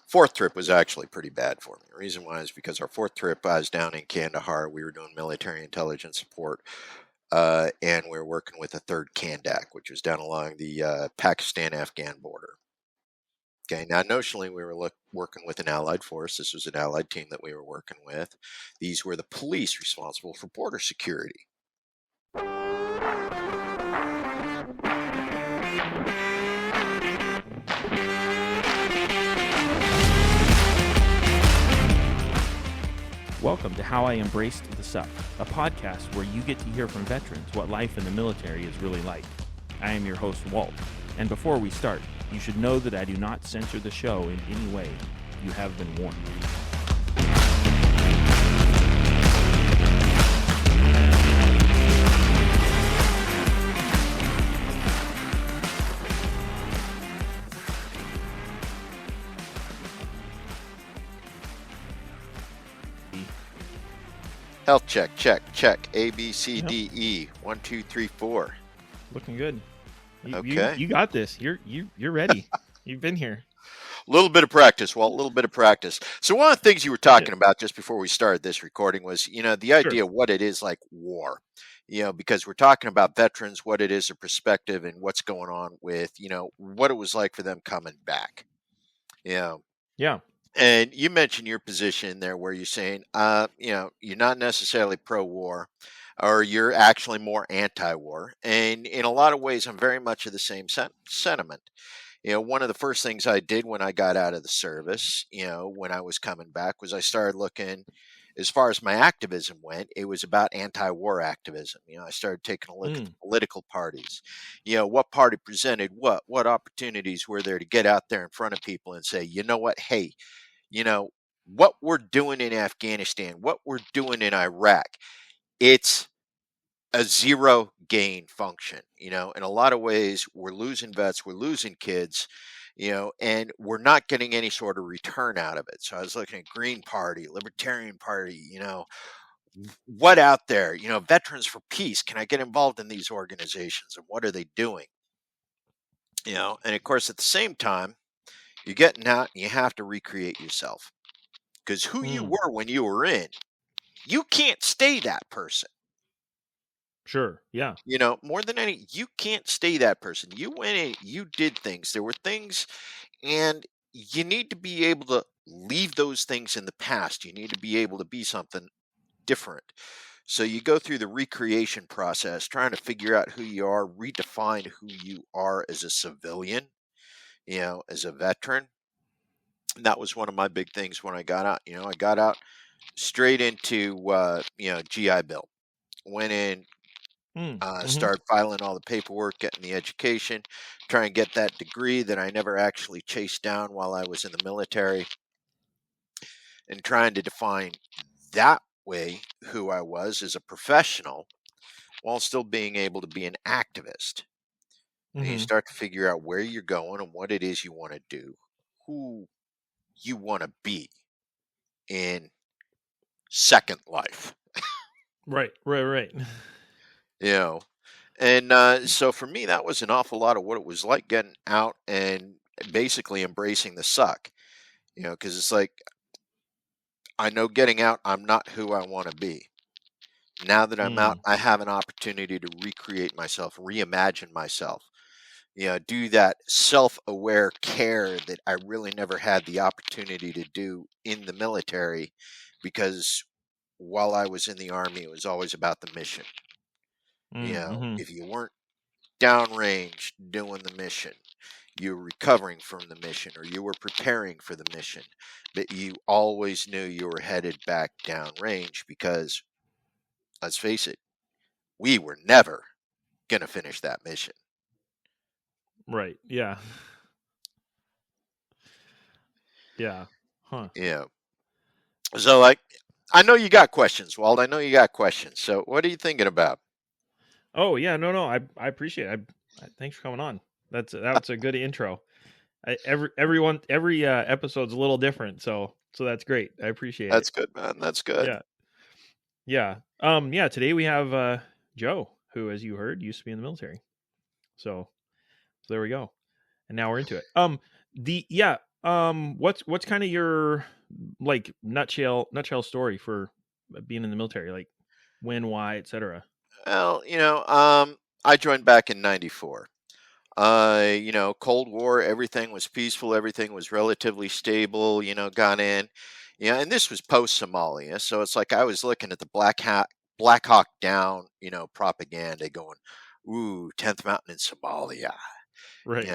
Fourth trip was actually pretty bad for me. The reason why is because our fourth trip, I was down in Kandahar. We were doing military intelligence support, and we were working with a third Kandak, which was down along the Pakistan-Afghan border. Okay, now notionally we were working with an allied force. This was an allied team that we were working with. These were the police responsible for border security. Welcome to How I Embraced the Suck, a podcast where you get to hear from veterans what life in the military is really like. I am your host, Walt, and before we start, you should know that I do not censor the show in any way. You have been warned. Health check, check. A, B, C, D, E. 1, 2, 3, 4. Looking good. Okay. You got this. You're ready. You've been here. A little bit of practice, Walt, a little bit of practice. So one of the things you were talking about just before we started this recording was, the idea of what it is like war, because we're talking about veterans, what it is, their perspective, and what's going on with, what it was like for them coming back. Yeah. And you mentioned your position there where you're saying, you're not necessarily pro-war, or you're actually more anti-war. And in a lot of ways, I'm very much of the same sentiment. One of the first things I did when I got out of the service, when I was coming back, was I started looking, as far as my activism went, it was about anti-war activism. I started taking a look at the political parties. What party presented what opportunities were there to get out there in front of people and say, you know what, hey, what we're doing in Afghanistan, what we're doing in Iraq, it's a zero gain function. In a lot of ways, we're losing vets, we're losing kids, and we're not getting any sort of return out of it. So I was looking at Green Party, Libertarian Party, what out there, Veterans for Peace. Can I get involved in these organizations and what are they doing? And of course, at the same time, you're getting out and you have to recreate yourself, because who you were when you were in, you can't stay that person. Sure. Yeah. More than any, you can't stay that person. You went in, you did things. There were things, and you need to be able to leave those things in the past. You need to be able to be something different. So you go through the recreation process, trying to figure out who you are, redefine who you are as a civilian, as a veteran. And that was one of my big things when I got out. I got out straight into, GI Bill. Went in, started filing all the paperwork, getting the education, trying to get that degree that I never actually chased down while I was in the military, and trying to define that way who I was as a professional while still being able to be an activist. And you start to figure out where you're going and what it is you want to do, who you want to be in Second Life. Right. And so for me, that was an awful lot of what it was like getting out and basically embracing the suck, because it's like, I know getting out, I'm not who I want to be. Now that I'm out, I have an opportunity to recreate myself, reimagine myself, do that self-aware care that I really never had the opportunity to do in the military, because while I was in the Army, it was always about the mission. If you weren't downrange doing the mission, you were recovering from the mission, or you were preparing for the mission, but you always knew you were headed back downrange, because, let's face it, we were never going to finish that mission. Right. Yeah. Yeah. Huh. Yeah. So, I know you got questions, Walt. I know you got questions. So what are you thinking about? Oh, yeah. No. I appreciate it. Thanks for coming on. That's a good intro. Every episode's a little different, so that's great. I appreciate it. That's good, man. That's good. Yeah. Today we have Joe, who, as you heard, used to be in the military. So there we go. And now we're into it. What's kind of your like nutshell story for being in the military? Like when, why, etc. Well, I joined back in '94. Cold War, everything was peaceful, everything was relatively stable, got in. And this was post Somalia. So it's like I was looking at the Black Hawk Down, propaganda going, ooh, 10th Mountain in Somalia. Right.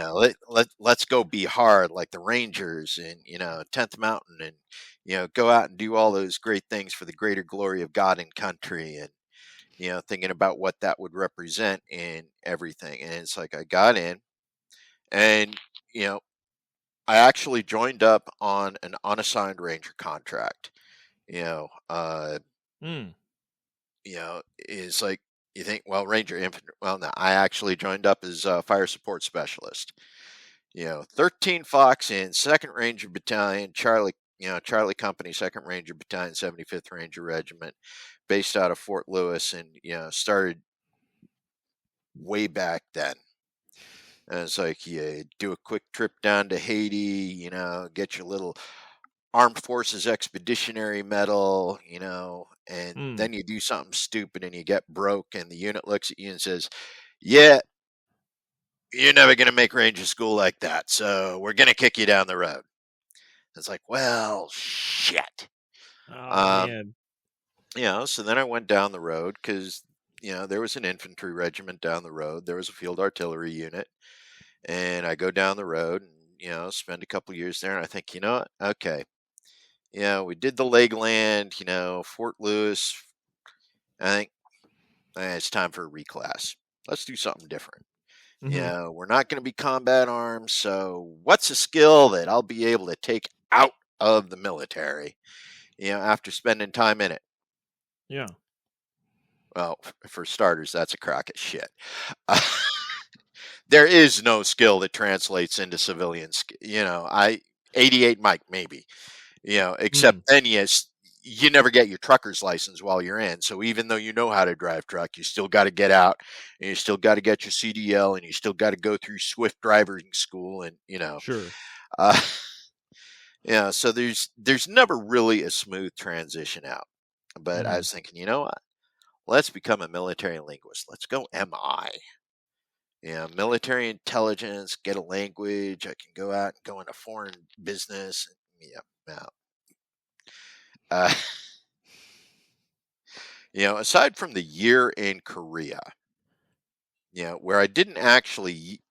Let's go be hard like the Rangers and, 10th Mountain and, go out and do all those great things for the greater glory of God and country. And, thinking about what that would represent in everything. And it's like I got in and, you know, I actually joined up on an unassigned ranger contract. You know, uh, Mm. is like you think, well, Ranger Infantry. Well, no, I actually joined up as a fire support specialist. 13 Fox in Second Ranger Battalion, Charlie Company, Second Ranger Battalion, 75th Ranger Regiment, based out of Fort Lewis, and started way back then. And it's like you do a quick trip down to Haiti, get your little Armed Forces Expeditionary Medal, and Mm. then you do something stupid and you get broke, and the unit looks at you and says, "Yeah, you're never going to make Ranger School like that, so we're going to kick you down the road." It's like, well, shit. Oh Um, man. so then I went down the road because, there was an infantry regiment down the road, there was a field artillery unit, and I go down the road and, spend a couple years there, and I think, you know what? Okay. We did the leg land, Fort Lewis. I think it's time for a reclass. Let's do something different. Hmm. We're not going to be combat arms. So, what's a skill that I'll be able to take out of the military, after spending time in it? Yeah. Well, for starters, that's a crock of shit. There is no skill that translates into civilian. 88 Mike, maybe. Except Mm. then you never get your trucker's license while you're in. So even though you know how to drive truck, you still got to get out and you still got to get your CDL and you still got to go through Swift driving school and Sure. uh, so there's never really a smooth transition out. But I Hmm. was thinking, you know what? Let's become a military linguist. Let's go MI. Military intelligence, get a language. I can go out and go into foreign business. Yeah, yeah. Uh, aside from the year in Korea, where I didn't actually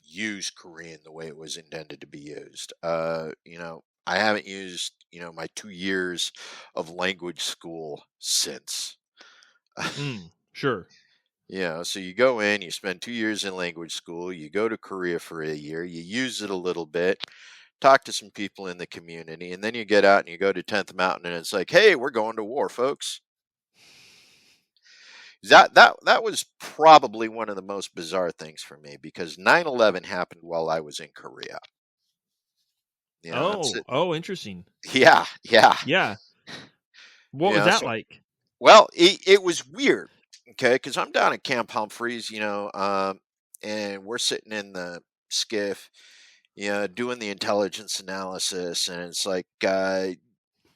use Korean the way it was intended to be used. I haven't used, my 2 years of language school since. Mm. Sure. So you go in, you spend 2 years in language school, you go to Korea for a year, you use it a little bit, talk to some people in the community, and then you get out and you go to 10th Mountain and it's like, hey, we're going to war, folks. That was probably one of the most bizarre things for me because 9/11 happened while I was in Korea. I'm Oh. sitting. Oh, interesting. Yeah, yeah. Yeah. What was that So like? well, it was weird. Okay, because I'm down at Camp Humphreys, and we're sitting in the skiff, doing the intelligence analysis, and it's like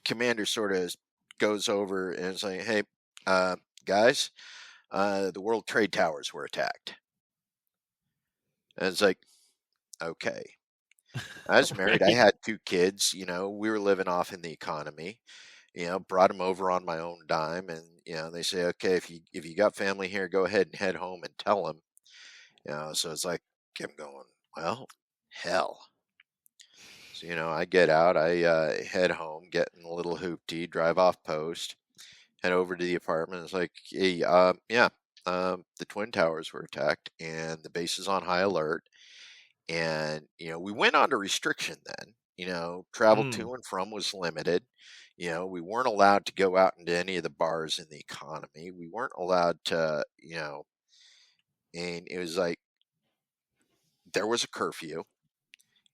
commander sort of goes over and it's like, hey, guys, the World Trade Towers were attacked. And it's like, okay. I was married. I Right. had 2 kids. We were living off in the economy. Brought them over on my own dime, and they say, okay, if you got family here, go ahead and head home and tell them. So it's like I'm going, well, hell. So I get out, I head home, get in a little hoopty, drive off post, head over to the apartment. It's like, hey, yeah, the Twin Towers were attacked, and the base is on high alert. And we went under restriction then. Travel Mm. to and from was limited. We weren't allowed to go out into any of the bars in the economy. We weren't allowed to, and it was like there was a curfew.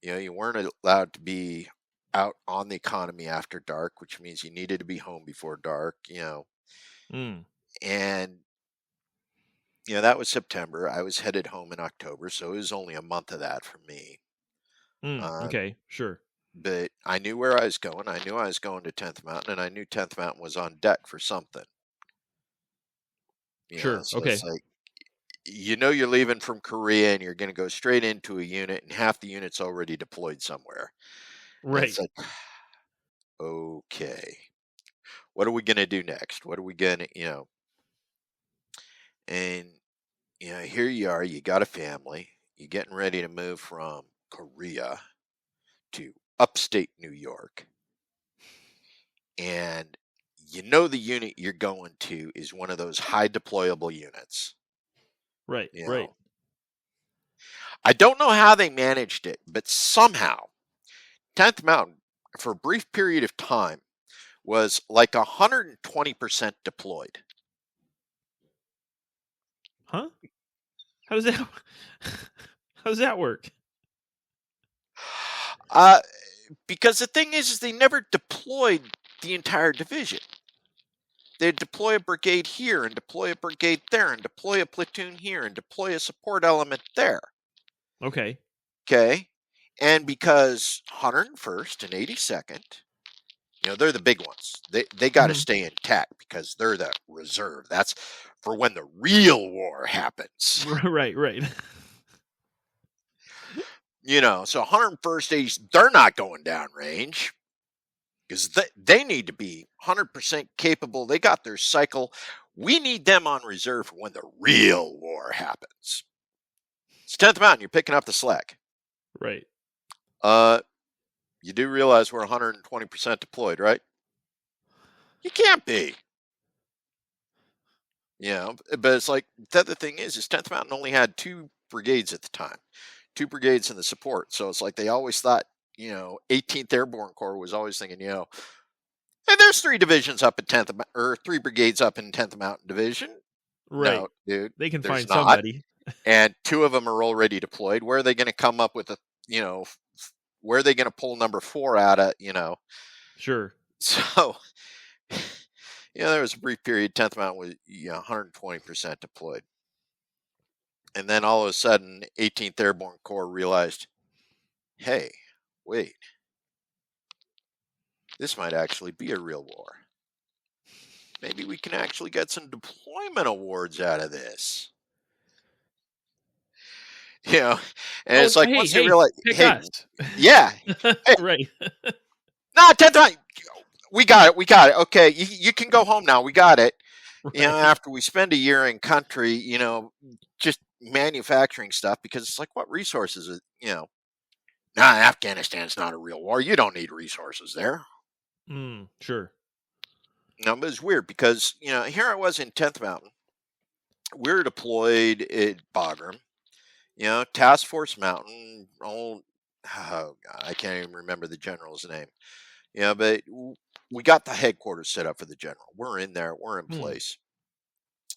You weren't allowed to be out on the economy after dark, which means you needed to be home before dark. Mm. And that was September. I was headed home in October, so it was only a month of that for me. Mm. Um, Okay. Sure. but I knew where I was going. I knew I was going to 10th Mountain, and I knew 10th Mountain was on deck for something. Sure. So it's Okay. like, you're leaving from Korea and you're going to go straight into a unit, and half the unit's already deployed somewhere. And it's Right. like, okay, what are we going to do next? What are we going to, and, here you are, you got a family, you're getting ready to move from Korea to upstate New York. And the unit you're going to is one of those high deployable units. Right. You Right. know, I don't know how they managed it, but somehow 10th Mountain, for a brief period of time, was like 120% deployed. Huh? How does that how does that work? Uh, because the thing is they never deployed the entire division. They'd deploy a brigade here and deploy a brigade there and deploy a platoon here and deploy a support element there. Okay. Okay. And because 101st and 82nd, they're the big ones. They got to stay intact because they're the reserve. That's for when the real war happens. Right. Right. So 101st, 80, they're not going downrange because they need to be 100% capable. They got their cycle. We need them on reserve for when the real war happens. It's 10th Mountain. You're picking up the slack. Right. You do realize we're 120% deployed, right? You can't be. But it's like, the other thing is 10th Mountain only had 2 brigades at the time, 2 brigades in the support. So it's like they always thought, 18th Airborne Corps was always thinking, hey, there's 3 divisions up at 10th, or 3 brigades up in 10th Mountain Division. Right. No, dude, They can there's find not. somebody. And 2 of them are already deployed. Where are they going to come up with where are they going to pull number 4 out of, Sure. So, there was a brief period, 10th Mountain was 120% deployed. And then all of a sudden, 18th Airborne Corps realized, hey, wait, this might actually be a real war. Maybe we can actually get some deployment awards out of this. And it's like, once they realize, pick hey, us. yeah, hey, Right. no, 10th Mountain, we got it. Okay, you can go home now. We got it. Right. After we spend a year in country, just manufacturing stuff, because it's like, what resources is, Afghanistan's not a real war. You don't need resources there. Sure. No, but it's weird because, here I was in 10th Mountain. We were deployed at Bagram, Task Force Mountain. Oh God, I can't even remember the general's name. But we got the headquarters set up for the general. We're in there. We're in place.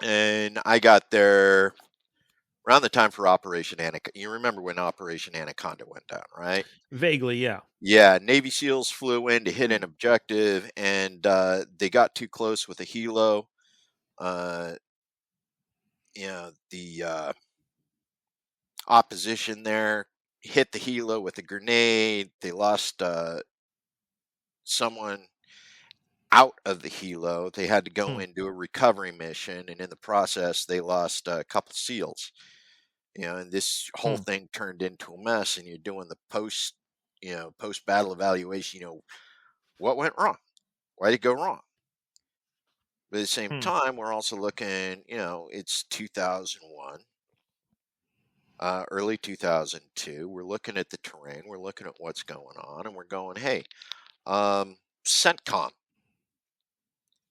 And I got there around the time for Operation Anaconda. You remember when Operation Anaconda went down, right? Vaguely, yeah. Yeah, Navy SEALs flew in to hit an objective, and they got too close with a helo. The opposition there hit the helo with a grenade. They lost someone out of the helo. They had to go and do a recovery mission, and in the process, they lost a couple SEALs. And this whole thing turned into a mess, and you're doing the post battle evaluation. What went wrong? Why did it go wrong? But at the same time, we're also looking, it's 2001, early 2002. We're looking at the terrain. We're looking at what's going on, and we're going, hey, CENTCOM.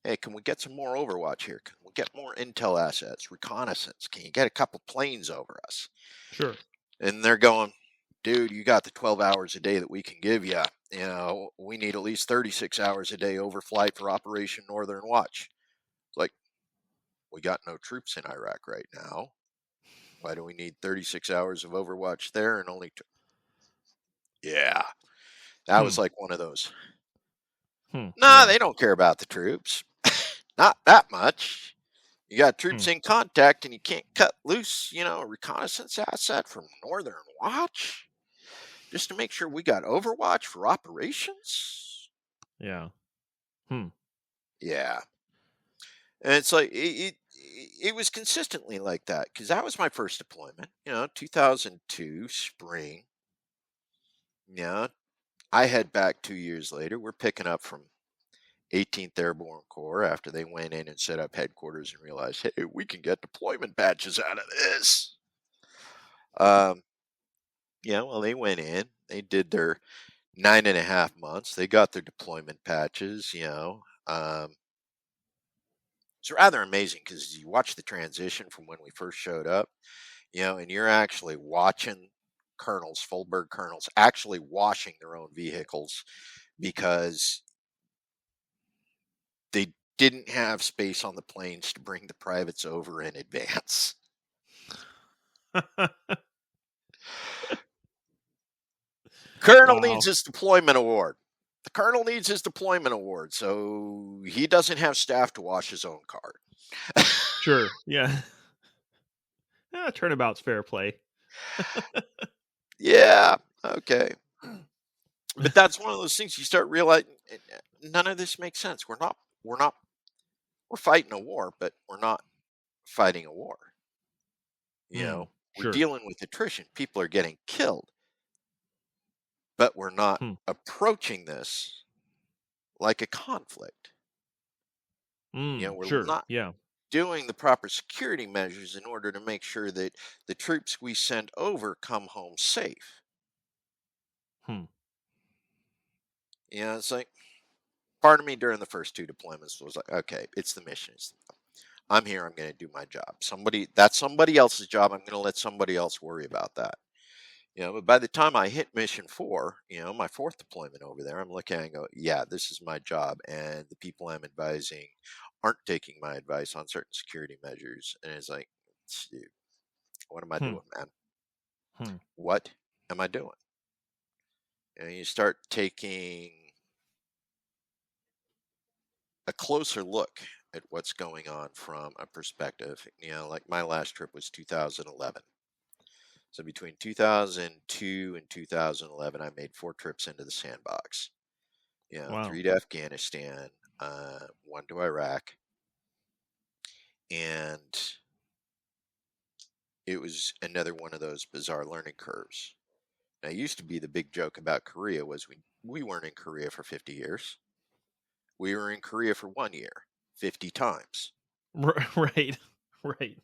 Hey, can we get some more Overwatch here? Can we get more intel assets, reconnaissance? Can you get a couple planes over us? Sure. And they're going, dude, you got the 12 hours a day that we can give you. We need at least 36 hours a day overflight for Operation Northern Watch. It's like, we got no troops in Iraq right now. Why do we need 36 hours of Overwatch there and only Yeah, that was like one of those. Nah, they don't care about the troops. Not that much. You got troops in contact and you can't cut loose, a reconnaissance asset from Northern Watch. just to make sure we got Overwatch for operations. Yeah. Yeah. And it's like it was consistently like that because that was my first deployment, 2002 spring. Yeah, I head back 2 years later. We're picking up from 18th Airborne Corps after they went in and set up headquarters and realized, hey, we can get deployment badges out of this. Well, they went in, they did their 9.5 months, they got their deployment patches. It's rather amazing because you watch the transition from when we first showed up, and you're actually watching colonels, Fulberg colonels, actually washing their own vehicles because they didn't have space on the planes to bring the privates over in advance. Colonel needs his deployment award. The colonel needs his deployment award, so he doesn't have staff to wash his own car. Sure. Yeah. Turnabout's fair play. Yeah. Okay. But that's one of those things you start realizing none of this makes sense. We're fighting a war, but we're not fighting a war. We're Sure. dealing with attrition. People are getting killed, but we're not approaching this like a conflict. We're Sure. not Yeah. doing the proper security measures in order to make sure that the troops we send over come home safe. It's like part of me during the first two deployments was like, okay, it's the mission. I'm here. I'm going to do my job. That's somebody else's job. I'm going to let somebody else worry about that. But by the time I hit mission 4, my fourth deployment over there, I'm looking and go, yeah, this is my job. And the people I'm advising aren't taking my advice on certain security measures. And it's like, dude, what am I doing, man? What am I doing? And you start taking a closer look at what's going on from a perspective. Like my last trip was 2011. So between 2002 and 2011, I made 4 trips into the sandbox. Wow. 3 to Afghanistan, 1 to Iraq, and it was another one of those bizarre learning curves. Now, it used to be the big joke about Korea was we weren't in Korea for 50 years. We were in Korea for 1 year, 50 times. Right. Right.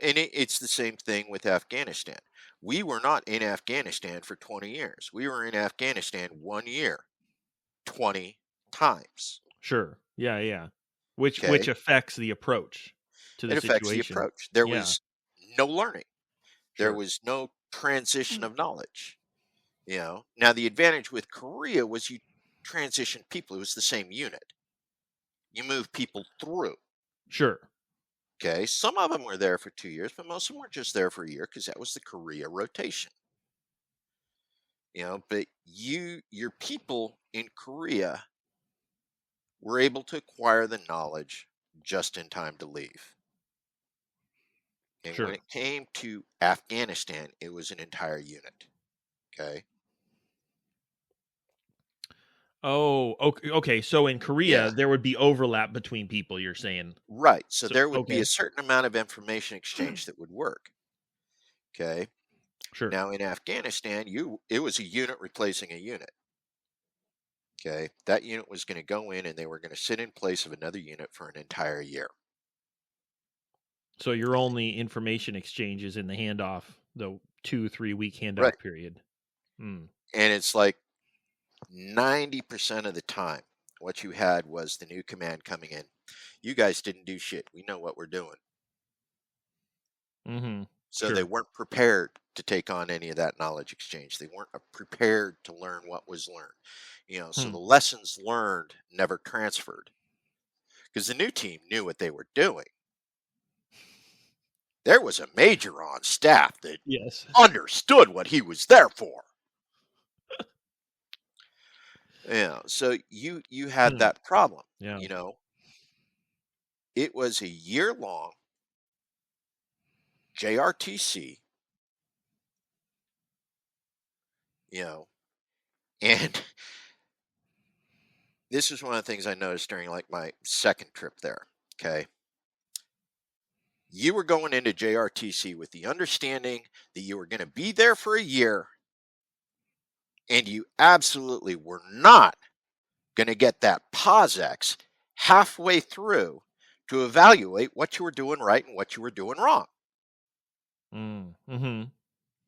And it's the same thing with Afghanistan. We were not in Afghanistan for 20 years. We were in Afghanistan 1 year, 20 times. Sure. Yeah. Yeah. Which Okay. affects the approach to the It affects the situation. approach. There was no learning. There Sure. was no transition of knowledge. Now the advantage with Korea was you transitioned people. It was the same unit. You moved people through. Sure. Okay. Some of them were there for 2 years, but most of them were just there for a year because that was the Korea rotation. But your people in Korea were able to acquire the knowledge just in time to leave. And Sure. when it came to Afghanistan, it was an entire unit. Okay. Oh, okay. So in Korea, there would be overlap between people, you're saying. Right. So there would be okay. a certain amount of information exchange that would work. Okay. Sure. Now in Afghanistan, it was a unit replacing a unit. Okay. That unit was going to go in and they were going to sit in place of another unit for an entire year. So your only information exchange is in the handoff, the 2-3 week handoff period. And it's like 90% of the time, what you had was the new command coming in. You guys didn't do shit. We know what we're doing. So they weren't prepared to take on any of that knowledge exchange. They weren't prepared to learn what was learned. So the lessons learned never transferred because the new team knew what they were doing. There was a major on staff that understood what he was there for. So you had that problem. It was a year-long JRTC, you know, and this is one of the things I noticed during like my second trip there. Okay. You were going into JRTC with the understanding that you were going to be there for a year, and you absolutely were not going to get that POSEX halfway through to evaluate what you were doing right and what you were doing wrong. Mm-hmm.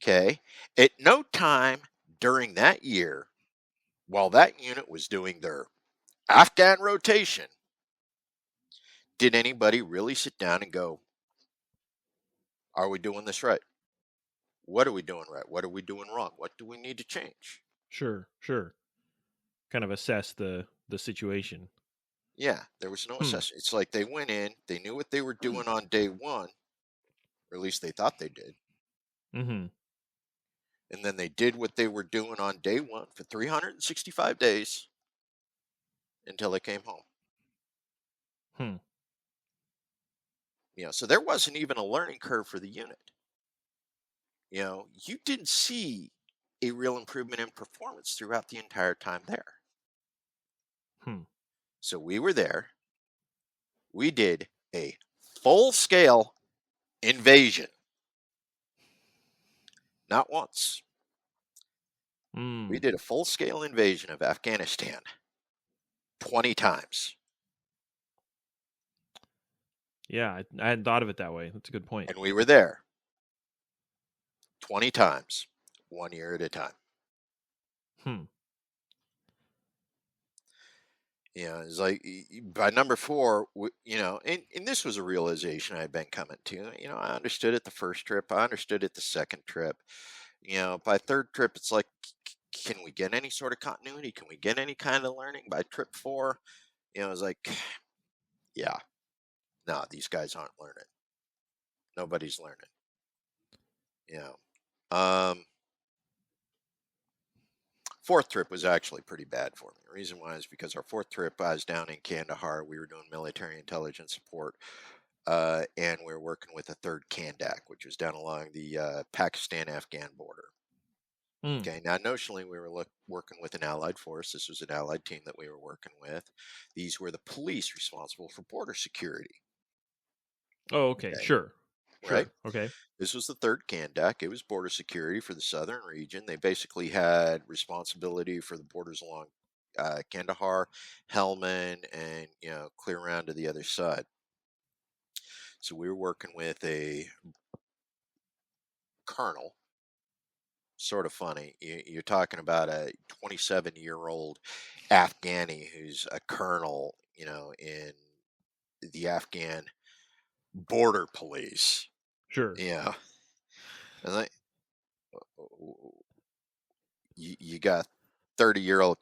Okay. At no time during that year, while that unit was doing their Afghan rotation, did anybody really sit down and go, are we doing this right? What are we doing right? What are we doing wrong? What do we need to change? Sure. Kind of assess the situation. Yeah, there was no assessment. It's like they went in, they knew what they were doing on day one, or at least they thought they did. Mm-hmm. And then they did what they were doing on day one for 365 days until they came home. So there wasn't even a learning curve for the unit. You didn't see a real improvement in performance throughout the entire time there. So we were there. We did a full-scale invasion. Not once. We did a full-scale invasion of Afghanistan 20 times. Yeah, I hadn't thought of it that way. That's a good point. And we were there 20 times, 1 year at a time. It's like by number 4, and this was a realization I had been coming to. I understood it the first trip. I understood it the second trip. By third trip, it's like, can we get any sort of continuity? Can we get any kind of learning? By trip 4, it was like, yeah, no, these guys aren't learning. Nobody's learning. Fourth trip was actually pretty bad for me. The reason why is because our fourth trip, I was down in Kandahar. We were doing military intelligence support, and we were working with a third Kandak, which was down along the Pakistan-Afghan border. Okay, now notionally we were working with an allied force. This was an allied team that we were working with. These were the police responsible for border security. Oh, okay. Sure. Right? Okay. This was the third Kandak. It was border security for the southern region. They basically had responsibility for the borders along Kandahar, Helmand, and clear around to the other side. So we were working with a colonel. Sort of funny. You're talking about a 27-year-old Afghani who's a colonel, in the Afghan border police. Sure. Yeah. And like, you got 30-year-old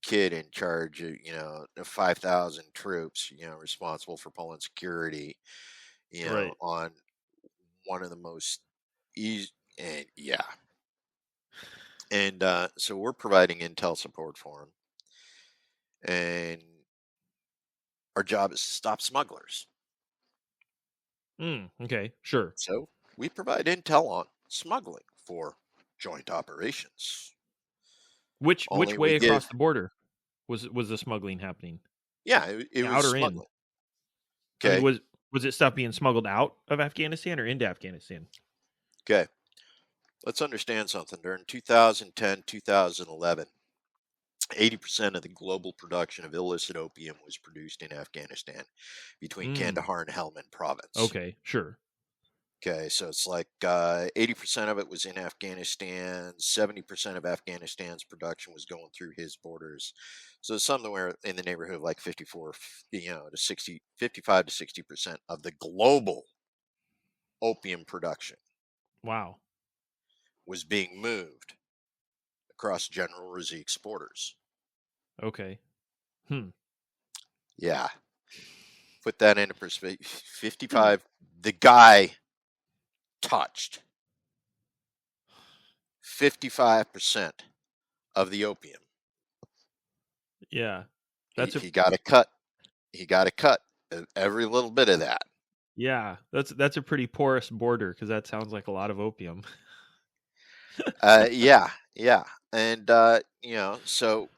kid in charge of 5,000 troops, responsible for pulling security, right. on one of the most easy, and yeah. And so we're providing intel support for him. And our job is to stop smugglers. Okay, sure. So we provide intel on smuggling for joint operations. Which way across the border was the smuggling happening? Yeah, it was out or smuggling. In? Okay. I mean, was it stuff being smuggled out of Afghanistan or into Afghanistan? Okay. Let's understand something. During 2010, 2011, 80% of the global production of illicit opium was produced in Afghanistan between Kandahar and Helmand province. Okay, sure. Okay, so it's like 80% of it was in Afghanistan. 70% of Afghanistan's production was going through his borders. So somewhere in the neighborhood of like 55 to 60% of the global opium production. Wow. Was being moved across General Raziq's borders. Okay. Yeah. Put that into perspective. 55. The guy touched 55% of the opium. Yeah. He got a cut. He got a cut of every little bit of that. Yeah. That's a pretty porous border because that sounds like a lot of opium. Yeah. And so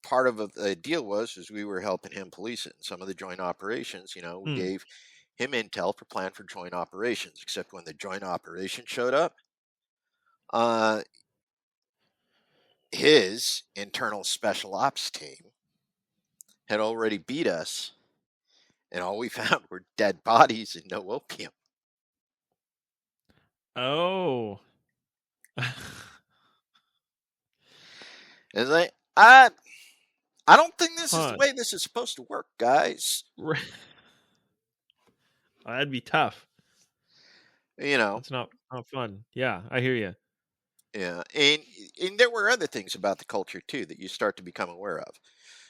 part of the deal was we were helping him police it. And some of the joint operations, we Hmm. gave him intel for plan for joint operations. Except when the joint operation showed up, uh, his internal special ops team had already beat us, and all we found were dead bodies and no opium. Oh. And it's like, I don't think this is the Huh. way this is supposed to work, guys. That'd be tough. You know, That's not fun. Yeah, I hear you. yeah, and there were other things about the culture too that you start to become aware of.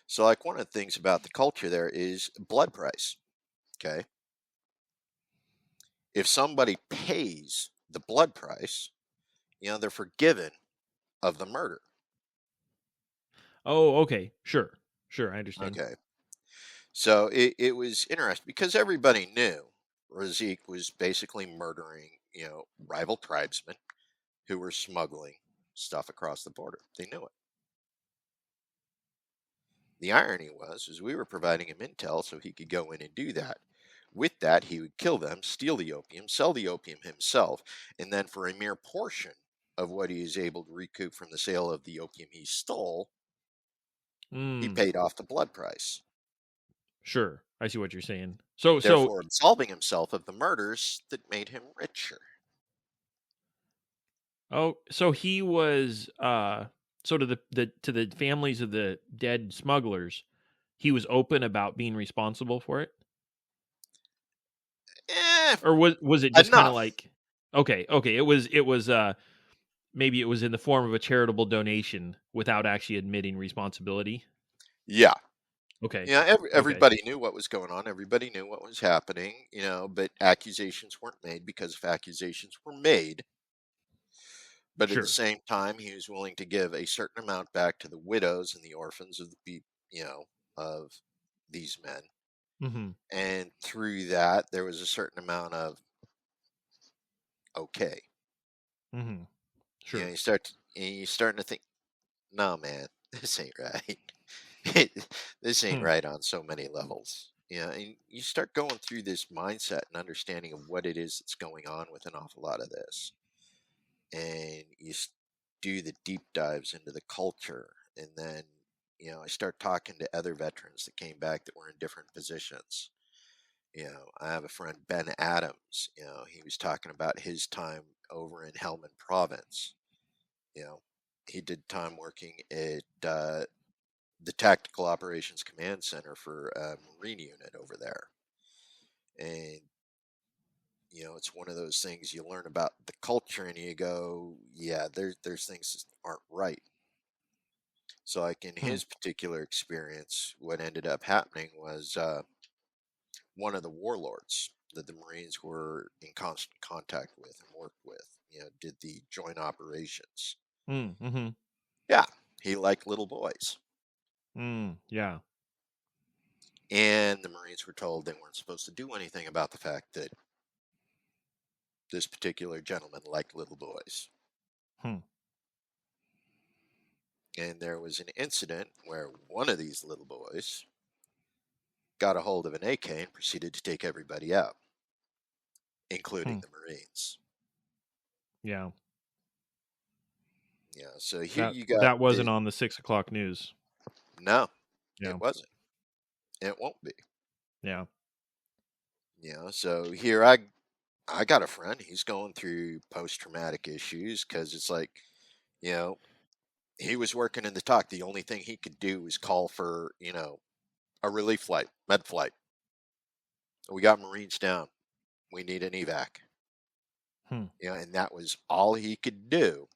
So, like one of the things about the culture there is blood price. Okay, if somebody pays the blood price, they're forgiven of the murder. Oh, okay. Sure. Sure, I understand. Okay, so it was interesting because everybody knew Razik was basically murdering, rival tribesmen who were smuggling stuff across the border. They knew it. The irony was, is we were providing him intel so he could go in and do that. With that, he would kill them, steal the opium, sell the opium himself, and then for a mere portion of what he is able to recoup from the sale of the opium he stole, he Mm, paid off the blood price, sure. I see what you're saying. So therefore absolving himself of the murders that made him richer. so he was so to the families of the dead smugglers, he was open about being responsible for it? Eh, Or was it just kind of enough. like okay, it was maybe it was in the form of a charitable donation without actually admitting responsibility? Yeah. Okay. Okay. Everybody knew what was going on. Everybody knew what was happening, but accusations weren't made because if accusations were made, but at the Sure. same time, he was willing to give a certain amount back to the widows and the orphans of the of these men. Mhm. And through that, there was a certain amount of okay. Mhm. Sure. You're starting to think, no, man, this ain't right. This ain't Hmm. right on so many levels. And you start going through this mindset and understanding of what it is that's going on with an awful lot of this. And do the deep dives into the culture. And then, I start talking to other veterans that came back that were in different positions. I have a friend, Ben Adams. He was talking about his time over in Helmand Province. You know, he did time working at the Tactical Operations Command Center for a Marine unit over there. And, it's one of those things you learn about the culture and you go, yeah, there's things that aren't right. So, like in Hmm. his particular experience, what ended up happening was one of the warlords that the Marines were in constant contact with and worked with, did the joint operations. Mm, mhm. Yeah, he liked little boys. Mm, yeah. And the Marines were told they weren't supposed to do anything about the fact that this particular gentleman liked little boys. Hmm. And there was an incident where one of these little boys got a hold of an AK and proceeded to take everybody out, including Hmm. the Marines. Yeah. So here That you got that wasn't the on the 6 o'clock news. no, Yeah. it wasn't. It won't be. Yeah. So here I got a friend. He's going through post traumatic issues because it's like, you know, he was working in the TOC. The only thing he could do was call for, a relief flight, med flight. We got Marines down. We need an evac. Hmm. And that was all he could do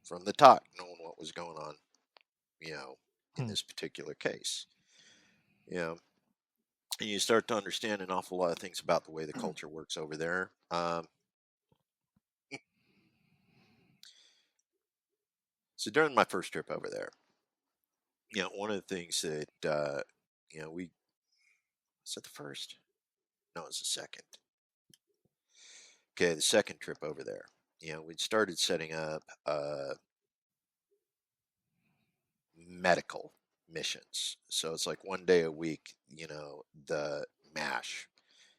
from the TOC, knowing what was going on, in Hmm. this particular case. You know, and you start to understand an awful lot of things about the way the culture works over there. So during my first trip over there, one of the things that we was it the first? No, it was the second. Okay, the second trip over there. we'd started setting up medical missions. So it's like one day a week, the MASH.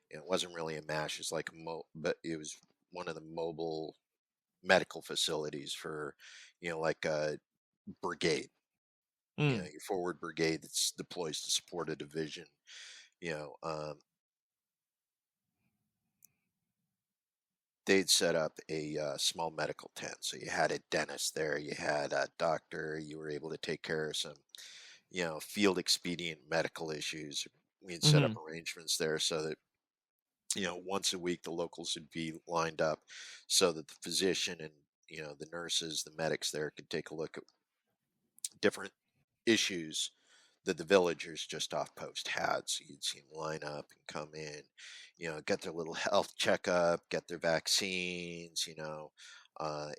It wasn't really a MASH, it's like but it was one of the mobile medical facilities for, like a brigade, Mm. your forward brigade that's deploys to support a division, you know, um, they'd set up a small medical tent. So you had a dentist there, you had a doctor, you were able to take care of some, field expedient medical issues. We'd set up Mhm. arrangements there so that, once a week the locals would be lined up so that the physician and, the nurses, the medics there could take a look at different issues that the villagers just off post had. So you'd see them line up and come in, get their little health checkup, get their vaccines,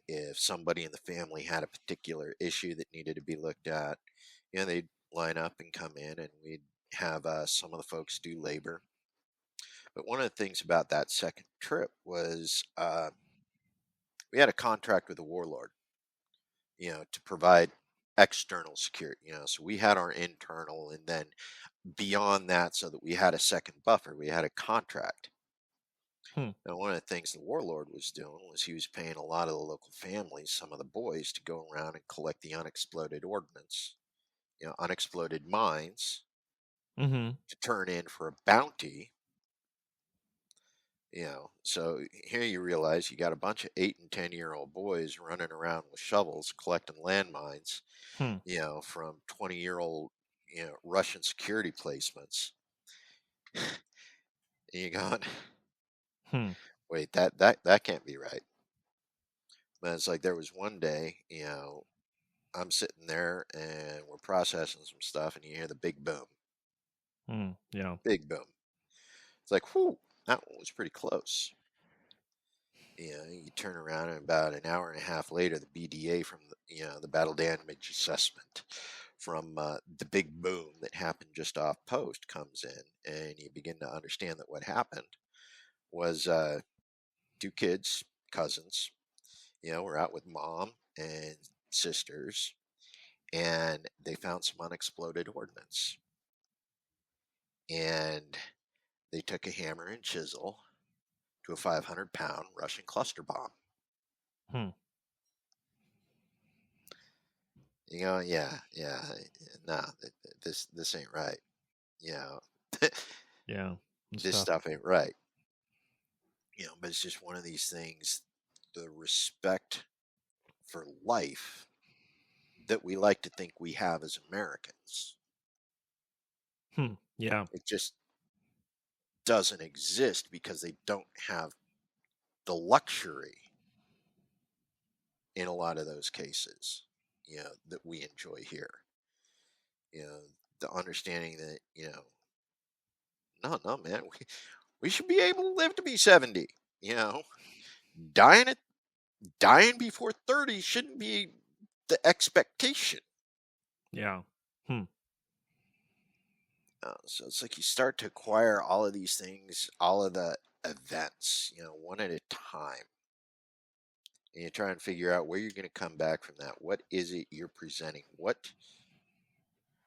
if somebody in the family had a particular issue that needed to be looked at, they'd line up and come in and we'd have some of the folks do labor. But one of the things about that second trip was we had a contract with a warlord, to provide external security, so we had our internal and then beyond that so that we had a second buffer, we had a contract. Hmm. Now, one of the things the warlord was doing was he was paying a lot of the local families, some of the boys, to go around and collect the unexploded ordnance, unexploded mines Mhm. to turn in for a bounty. So here you realize you got a bunch of 8 and 10-year-old boys running around with shovels collecting landmines, Hmm. from 20-year-old, Russian security placements. And you going, Hmm. wait, that can't be right. But it's like there was one day, I'm sitting there and we're processing some stuff, and you hear the big boom, Hmm. Yeah. big boom. It's like, whew, that one was pretty close. You turn around and about an hour and a half later, the BDA from the battle damage assessment from the big boom that happened just off post comes in, and you begin to understand that what happened was two kids, cousins, were out with mom and sisters, and they found some unexploded ordnance, and they took a hammer and chisel to a 500-pound Russian cluster bomb. Hmm. Yeah, yeah, nah, this ain't right. You know, Yeah. It's this tough. stuff ain't right. But it's just one of these things. The respect for life that we like to think we have as Americans, Hmm. Yeah. it just doesn't exist because they don't have the luxury in a lot of those cases, that we enjoy here. You know, the understanding that, no, man, we should be able to live to be 70. You know, dying at dying before 30 shouldn't be the expectation. Yeah. Hmm. So it's like you start to acquire all of these things, all of the events, one at a time. And you try and figure out where you're going to come back from that. What is it you're presenting? What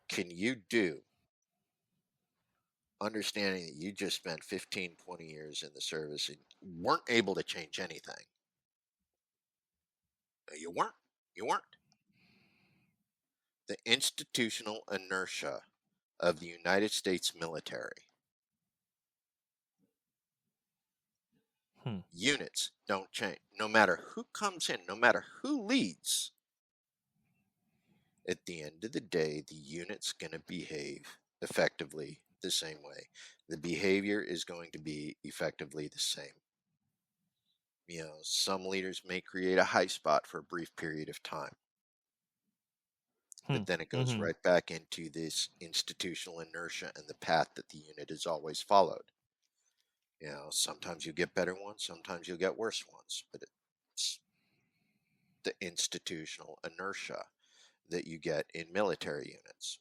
can you do? Understanding that you just spent 15, 20 years in the service and weren't able to change anything. You weren't. You weren't. The institutional inertia of the United States military. Hmm. Units don't change. No matter who comes in, no matter who leads, at the end of the day, the unit's going to behave effectively the same way. The behavior is going to be effectively the same. Some leaders may create a high spot for a brief period of time, Hmm. but then it goes Mhm. right back into this institutional inertia and the path that the unit has always followed. Sometimes you get better ones, sometimes you'll get worse ones, but it's the institutional inertia that you get in military units.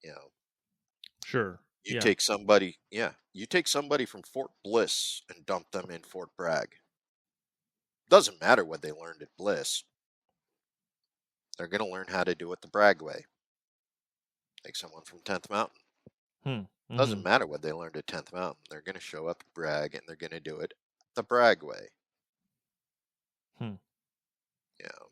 You know, Sure. you Yeah. take somebody, yeah, you take somebody from Fort Bliss and dump them in Fort Bragg. Doesn't matter what they learned at Bliss. They're going to learn how to do it the Bragg way. Like someone from 10th Mountain. Doesn't Mm-hmm. matter what they learned at 10th Mountain. They're going to show up at Bragg and they're going to do it the Bragg way. Hmm. You know,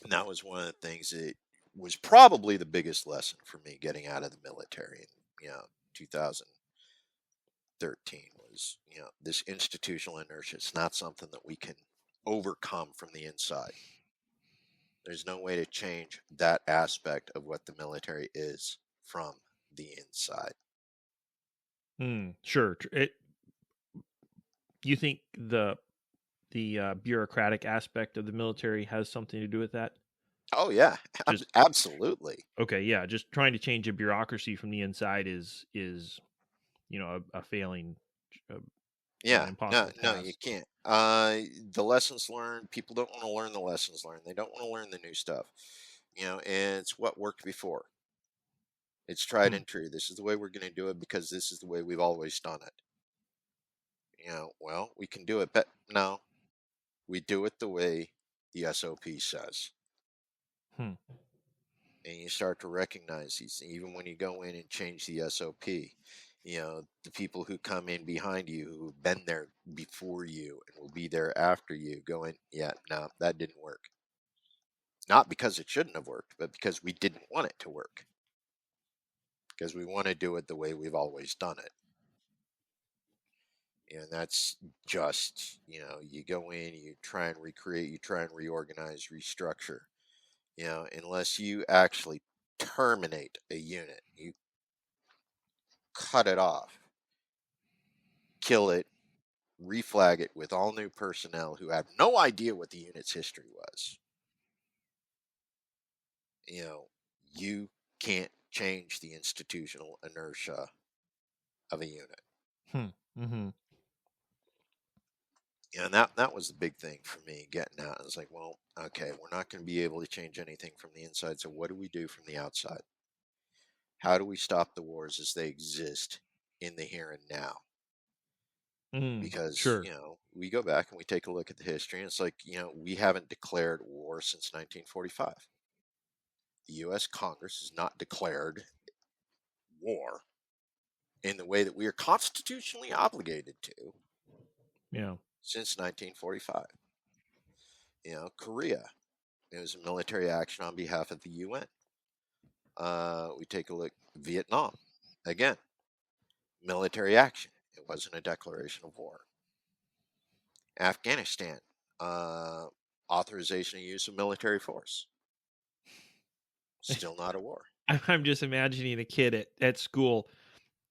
and that was one of the things that was probably the biggest lesson for me getting out of the military in 2013 was this institutional inertia. It's not something that we can overcome from the inside. There's no way to change that aspect of what the military is from the inside. Sure. You think the bureaucratic aspect of the military has something to do with that? Oh yeah, Just absolutely. okay, yeah. Just trying to change a bureaucracy from the inside is a failing, uh, Yeah, no, impossible no, you task. can't. The lessons learned, people don't want to learn the lessons learned. They don't want to learn the new stuff. And it's what worked before. It's tried Hmm. and true. This is the way we're going to do it because this is the way we've always done it. Well, we can do it, but no, we do it the way the SOP says. Hmm. And you start to recognize these, even when you go in and change the SOP. The people who come in behind you, who've been there before you and will be there after you, going, yeah, no, that didn't work. Not because it shouldn't have worked, but because we didn't want it to work. Because we want to do it the way we've always done it. And that's just, you go in, you try and recreate, you try and reorganize, restructure. Unless you actually terminate a unit, you cut it off, kill it, reflag it with all new personnel who have no idea what the unit's history was. You can't change the institutional inertia of a unit. Mm-hmm. And that was the big thing for me getting out. It's like, well, okay, we're not going to be able to change anything from the inside. So what do we do from the outside? How do we stop the wars as they exist in the here and now? Because, Sure. we go back and we take a look at the history and it's like, we haven't declared war since 1945. The U.S. Congress has not declared war in the way that we are constitutionally obligated to Yeah. since 1945. Korea, it was a military action on behalf of the UN. We take a look, Vietnam, again, military action. It wasn't a declaration of war. Afghanistan, authorization of use of military force. Still not a war. I'm just imagining a kid at school.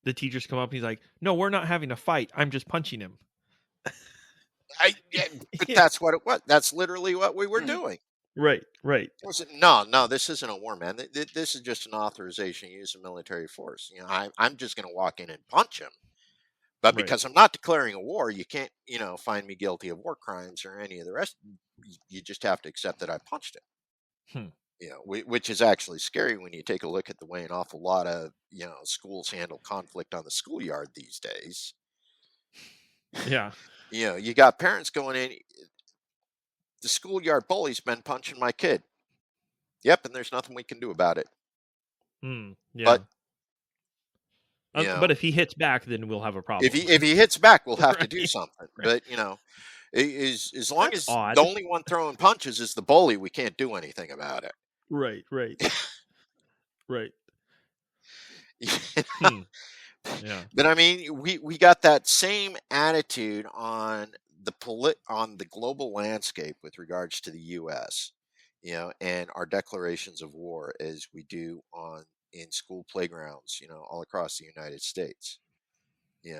The teachers come up and he's like, "No, we're not having a fight. I'm just punching him." But Yeah. that's what it was. That's literally what we were doing. Right. Right. Was it? No, this isn't a war, man. This is just an authorization to use of military force. I'm just going to walk in and punch him. But Right. because I'm not declaring a war, you can't, find me guilty of war crimes or any of the rest. You just have to accept that I punched him. Hmm. Which is actually scary when you take a look at the way an awful lot of, schools handle conflict on the schoolyard these days. Yeah. You got parents going in, the schoolyard bully's been punching my kid. Yep, and there's nothing we can do about it. Yeah. But, But if he hits back, then we'll have a problem. if he hits back, we'll have to do Right. something. Right. But, as long That's as the odd. only one throwing punches is the bully, we can't do anything about it. Right. Right. Right. Hmm. Yeah. But I mean, we got that same attitude on on the global landscape with regards to the U.S. And our declarations of war as we do on in school playgrounds, all across the United States. As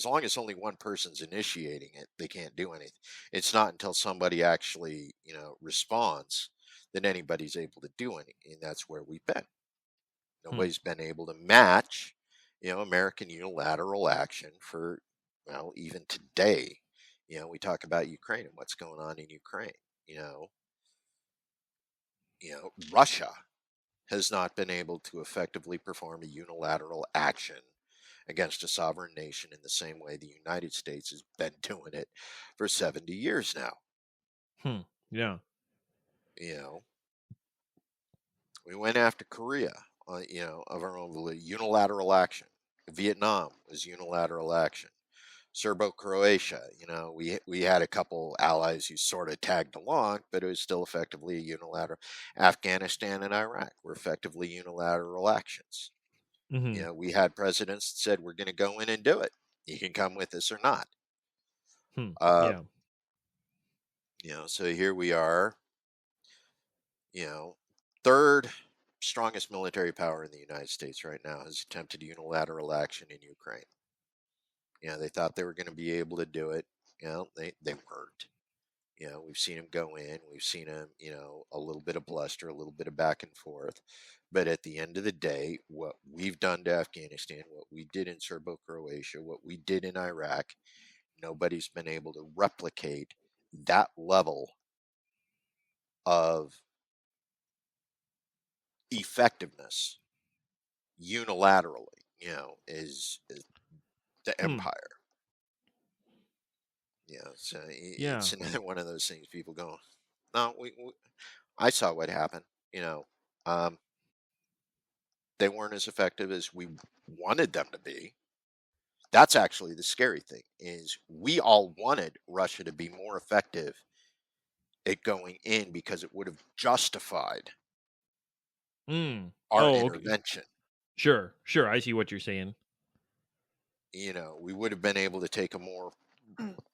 long as only one person's initiating it, they can't do anything. It's not until somebody actually, responds that anybody's able to do anything, and that's where we've been. Nobody's been able to match, American unilateral action for, well, even today. We talk about Ukraine and what's going on in Ukraine. Russia has not been able to effectively perform a unilateral action against a sovereign nation in the same way the United States has been doing it for 70 years now. Yeah. You know, we went after Korea, of our own unilateral action. Vietnam was unilateral action. Serbo-Croatia, we had a couple allies who sort of tagged along, but it was still effectively a unilateral. Afghanistan and Iraq were effectively unilateral actions. Mm-hmm. We had presidents that said, we're going to go in and do it. You can come with us or not. Uh, Yeah. so here we are, third strongest military power in the United States right now has attempted unilateral action in Ukraine. They thought they were going to be able to do it. They weren't. We've seen him go in. We've seen him, a little bit of bluster, a little bit of back and forth. But at the end of the day, what we've done to Afghanistan, what we did in Serbo-Croatia, what we did in Iraq, nobody's been able to replicate that level of effectiveness unilaterally, is the empire. So Yeah. it's another one of those things people go, no, I saw what happened, um, they weren't as effective as we wanted them to be. That's actually the scary thing, is we all wanted Russia to be more effective at going in because it would have justified our Oh, okay. intervention. Sure. I see what you're saying. We would have been able to take a more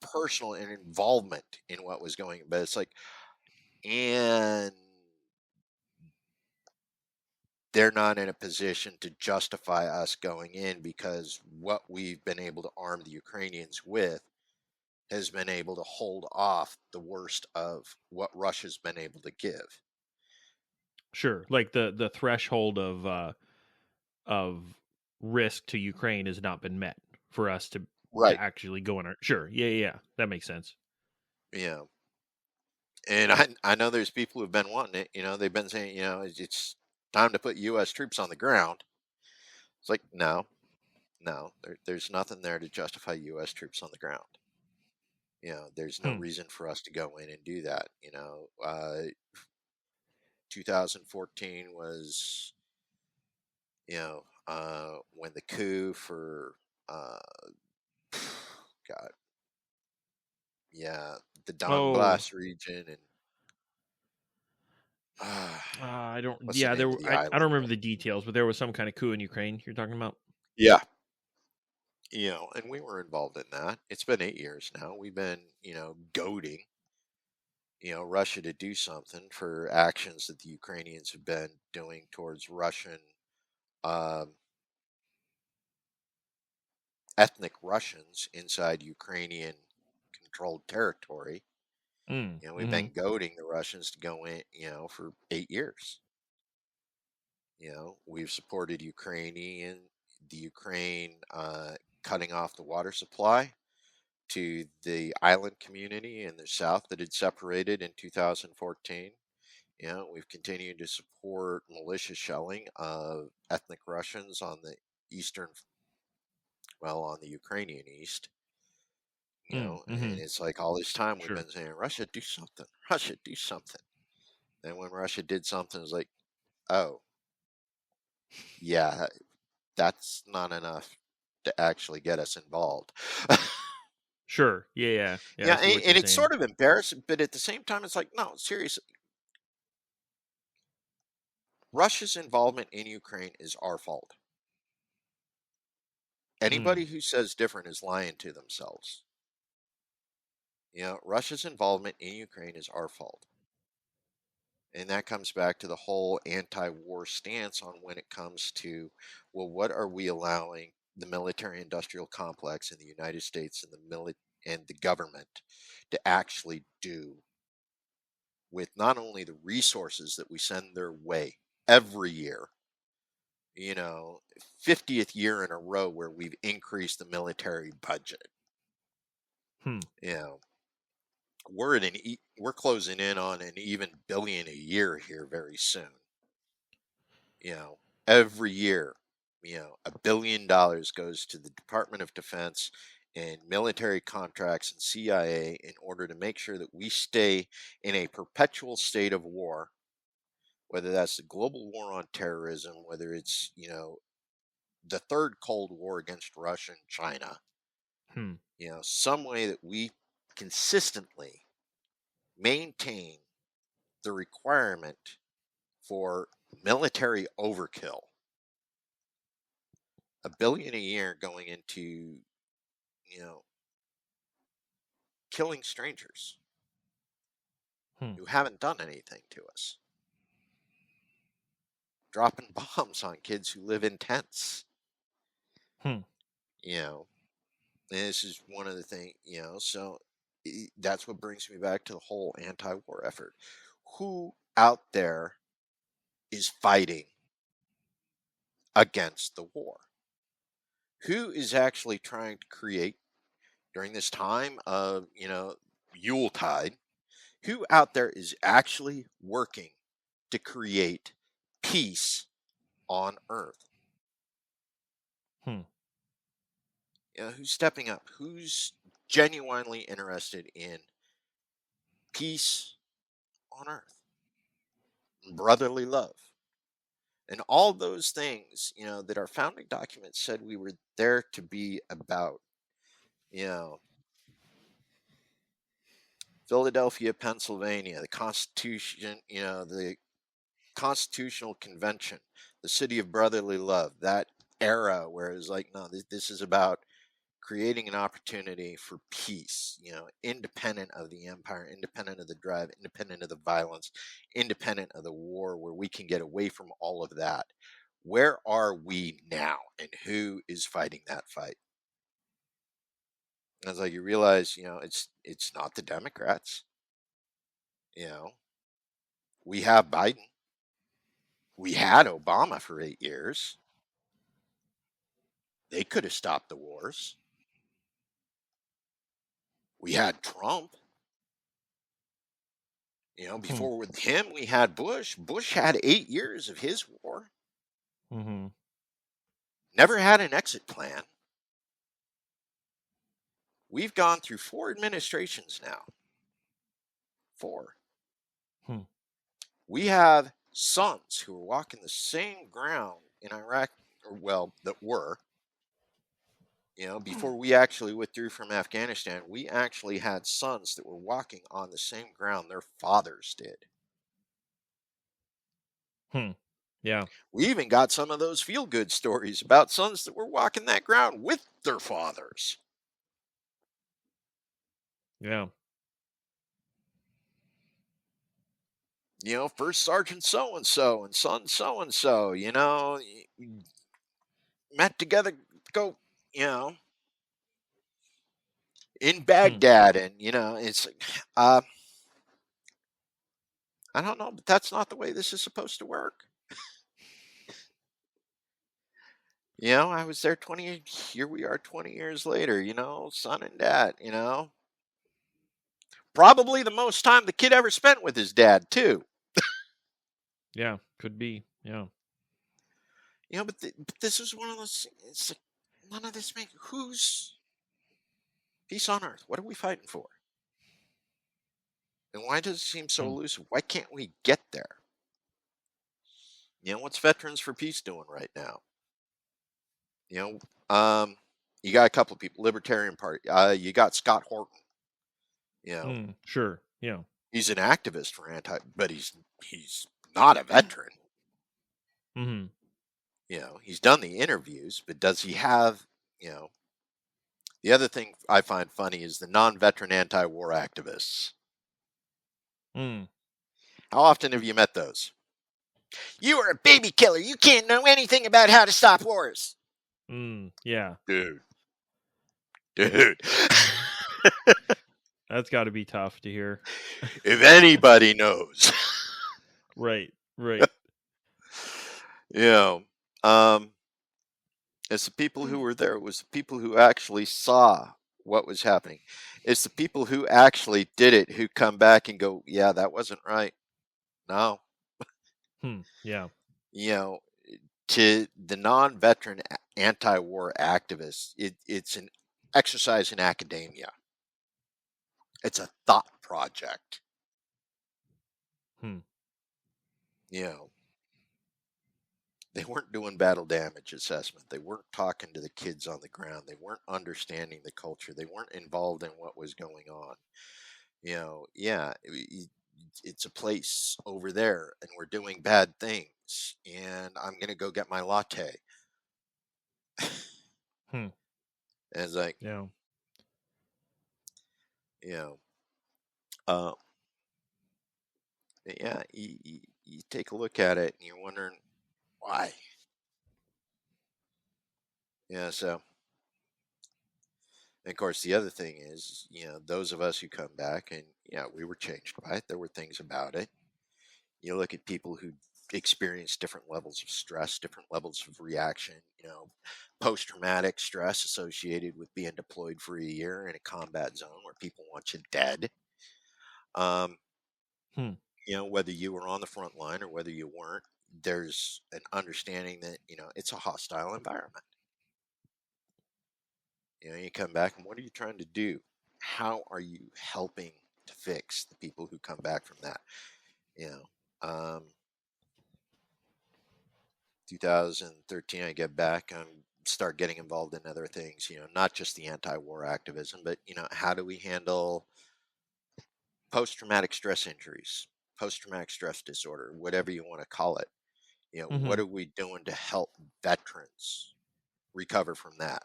personal and involvement in what was going, but it's like, and they're not in a position to justify us going in because what we've been able to arm the Ukrainians with has been able to hold off the worst of what Russia's been able to give. Sure. Like the threshold of risk to Ukraine has not been met for us to Right. actually go in our. Sure. Yeah. That makes sense. Yeah. And I know there's people who've been wanting it. They've been saying, it's time to put U.S. troops on the ground. It's like, no, there's nothing there to justify U.S. troops on the ground. There's no reason for us to go in and do that. 2014 was, when the coup for, God, yeah, the Oh, Donbass region and I don't. what's the Yeah, name of the I island? don't remember the details, but there was some kind of coup in Ukraine. You're talking about. Yeah. And we were involved in that. It's been 8 years now. We've been, goading, Russia to do something for actions that the Ukrainians have been doing towards Russian, um, ethnic Russians inside Ukrainian controlled territory. We've Mm-hmm. been goading the Russians to go in, for 8 years. We've supported the Ukraine, cutting off the water supply to the island community in the south that had separated in 2014. We've continued to support militia shelling of ethnic Russians on the eastern, on the Ukrainian east. And Mm-hmm. it's like all this time we've Sure. been saying, Russia, do something. Russia, do something. And when Russia did something, it was like, oh, yeah, that's not enough to actually get us involved. Sure. Yeah. I Yeah, see what and you're it's saying. sort of embarrassing, but at the same time, it's like, no, seriously, Russia's involvement in Ukraine is our fault. Mm. Anybody who says different is lying to themselves. Russia's involvement in Ukraine is our fault. And that comes back to the whole anti-war stance on when it comes to, well, what are we allowing the military-industrial complex in the United States and the government to actually do with not only the resources that we send their way every year, you know, 50th year in a row where we've increased the military budget. Hmm. You know, we're closing in on an even billion a year here very soon. Every year $1 billion goes to the Department of Defense and military contracts and CIA in order to make sure that we stay in a perpetual state of war, whether that's the global war on terrorism, whether it's, the third Cold War against Russia and China, Hmm. some way that we consistently maintain the requirement for military overkill. $1 billion a year going into, killing strangers who haven't done anything to us, dropping bombs on kids who live in tents. And this is one of the things, so that's what brings me back to the whole anti-war effort. Who out there is fighting against the war? Who is actually trying to create, during this time of, Yuletide, who out there is actually working to create peace on Earth? Who's stepping up? Who's genuinely interested in peace on Earth, brotherly love, and all those things, that our founding documents said we were there to be about? Philadelphia, Pennsylvania, the Constitution, the Constitutional Convention, the city of brotherly love, that era where it was like, no, this is about creating an opportunity for peace, independent of the empire, independent of the drive, independent of the violence, independent of the war, where we can get away from all of that. Where are we now, and who is fighting that fight? And it's like you realize, it's not the Democrats. We have Biden. We had Obama for 8 years. They could have stopped the wars. We had Trump. Before with him, we had Bush. Bush had 8 years of his war. Never had an exit plan. We've gone through 4 administrations now. 4. We have sons who are walking the same ground in Iraq, that were. Before we actually withdrew from Afghanistan, we actually had sons that were walking on the same ground their fathers did. Yeah. We even got some of those feel-good stories about sons that were walking that ground with their fathers. Yeah. First Sergeant so-and-so and son so-and-so, met together, go, in Baghdad, and, it's, I don't know, but that's not the way this is supposed to work. I was there 20, here we are 20 years later, son and dad, probably the most time the kid ever spent with his dad, too. Yeah, could be. Yeah. But this is one of those, it's like, none of this makes, who's peace on Earth? What are we fighting for? And why does it seem so elusive? Why can't we get there? What's Veterans for Peace doing right now? You got a couple of people, Libertarian Party. You got Scott Horton. Sure. Yeah. He's an activist for but he's not a veteran. He's done the interviews, but does he have, the other thing I find funny is the non-veteran anti-war activists. How often have you met those? You are a baby killer. You can't know anything about how to stop wars. Yeah. Dude. That's got to be tough to hear. If anybody knows. Right. It's the people who were there. It was the people who actually saw what was happening. It's the people who actually did it who come back and go, yeah, that wasn't right. No. Yeah. to the non-veteran anti-war activists, it's an exercise in academia. It's a thought project. You know, they weren't doing battle damage assessment. They weren't talking to the kids on the ground. They weren't understanding the culture. They weren't involved in what was going on. You know, yeah, it's a place over there and we're doing bad things and I'm going to go get my latte. Hmm. And it's like, Yeah. you know, uh, yeah, you take a look at it and you're wondering why. Yeah, so, and of course, the other thing is, you know, those of us who come back and, yeah, we were changed by it. There were things about it. You look at people who experience different levels of stress, different levels of reaction, you know, post traumatic stress associated with being deployed for a year in a combat zone where people want you dead. Um, Hmm. you know, whether you were on the front line or whether you weren't, there's an understanding that, you know, it's a hostile environment. You know, you come back and what are you trying to do? How are you helping to fix the people who come back from that? You know, 2013, I get back and start getting involved in other things, you know, not just the anti-war activism, but, you know, how do we handle post-traumatic stress injuries, post-traumatic stress disorder, whatever you want to call it? You know, what are we doing to help veterans recover from that?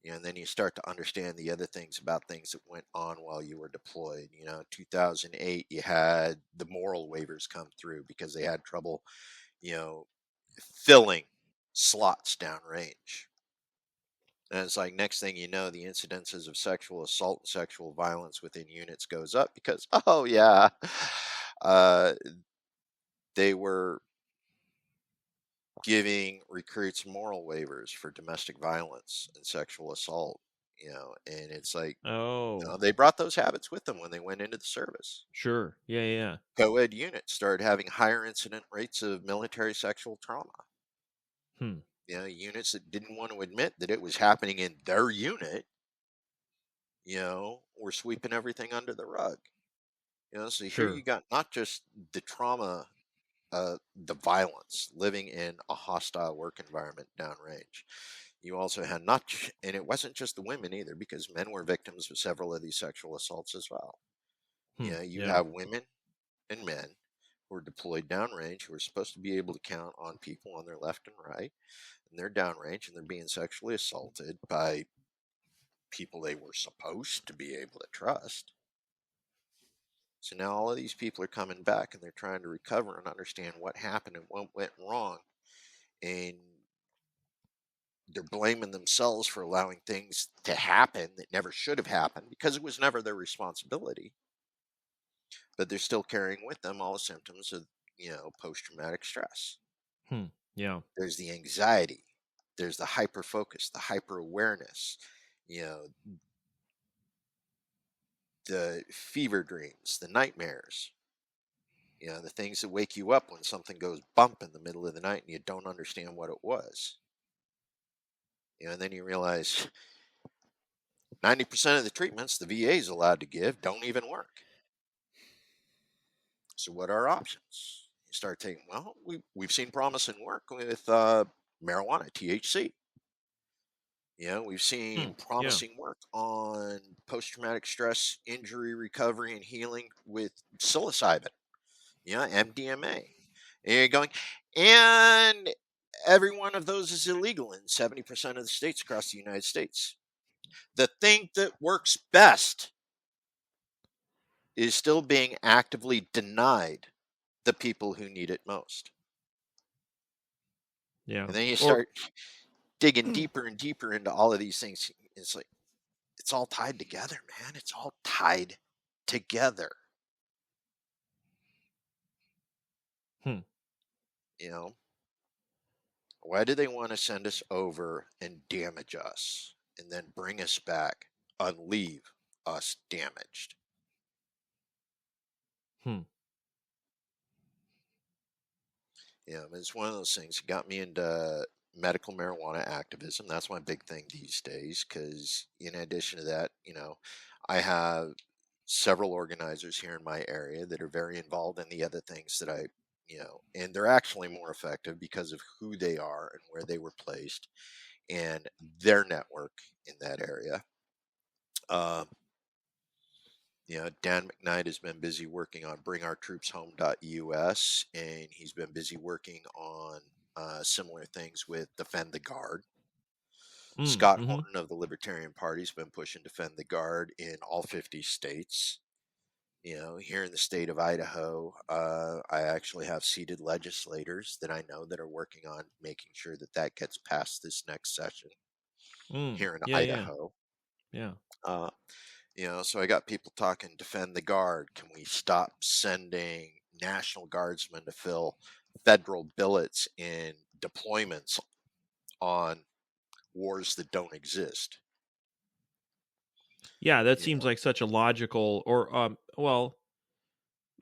You know, and then you start to understand the other things about things that went on while you were deployed. You know, 2008, you had the moral waivers come through because they had trouble, you know, filling slots downrange. And it's like next thing you know, the incidences of sexual assault and sexual violence within units goes up because, oh yeah, uh, they were giving recruits moral waivers for domestic violence and sexual assault. You know, and it's like, you Oh, know, they brought those habits with them when they went into the service. sure. Yeah, yeah. Co-ed units started having higher incident rates of military sexual trauma. Hmm. You know, units that didn't want to admit that it was happening in their unit, you know, were sweeping everything under the rug. You know, so here you Sure. got not just the trauma, the violence, living in a hostile work environment downrange. You also had not, and it wasn't just the women either, because men were victims of several of these sexual assaults as well. You Hmm. know, you Yeah. have women and men who are deployed downrange who are supposed to be able to count on people on their left and right, and they're downrange and they're being sexually assaulted by people they were supposed to be able to trust. So now all of these people are coming back and they're trying to recover and understand what happened and what went wrong. And they're blaming themselves for allowing things to happen that never should have happened because it was never their responsibility. But they're still carrying with them all the symptoms of, you know, post traumatic stress. Hmm. Yeah. There's the anxiety, there's the hyper focus, the hyper awareness, you know, the fever dreams, the nightmares, you know, the things that wake you up when something goes bump in the middle of the night and you don't understand what it was. You know, and then you realize 90% of the treatments the VA is allowed to give don't even work. So what are our options? You start taking, well, we've seen promising work with marijuana, THC. You know, we've Hmm. seen Yeah. promising work on post-traumatic stress injury recovery and healing with psilocybin, yeah, MDMA. And you're going, and every one of those is illegal in 70% of the states across the United States. The thing that works best is still being actively denied the people who need it most. Yeah. And then you Or start digging deeper and deeper into all of these things. It's like, it's all tied together, man. It's all tied together. hmm. You know, why do they want to send us over and damage us and then bring us back and leave us damaged? Hmm. it's one of those things that got me into medical marijuana activism. That's my big thing these days because, in addition to that, I have several organizers here in my area that are very involved in the other things that and they're actually more effective because of who they are and where they were placed and their network in that area. Um, Dan McKnight has been busy working on bringourtroopshome.us, and he's been busy working on similar things with Defend the Guard. Scott Mm-hmm. Horton of the Libertarian Party has been pushing Defend the Guard in all 50 states. Here in the state of Idaho, I actually have seated legislators that I know that are working on making sure that that gets passed this next session here in Yeah. Idaho. Yeah. Uh, so I got people talking, Defend the Guard. Can we stop sending National Guardsmen to fill federal billets in deployments on wars that don't exist? Yeah, that You seems know, like such a logical, or well,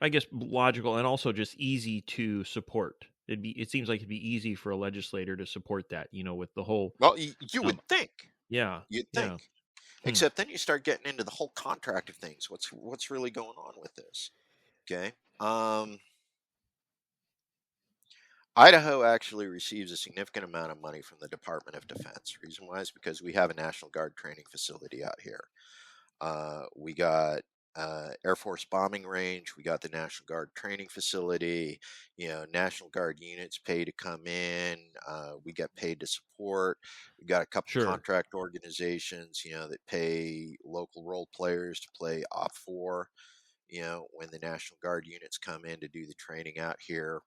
I guess logical and also just easy to support. It seems like it'd be easy for a legislator to support that, with the whole well, you would um think, yeah. you'd think, Yeah. Hmm. except then you start getting into the whole contract of things. What's really going on with this? Okay. Idaho actually receives a significant amount of money from the Department of Defense. Reason why is because we have a National Guard training facility out here. We got Air Force bombing range. We got the National Guard training facility. National Guard units pay to come in. We get paid to support. We got a couple Sure. contract organizations, that pay local role players to play OP4. When the National Guard units come in to do the training out here.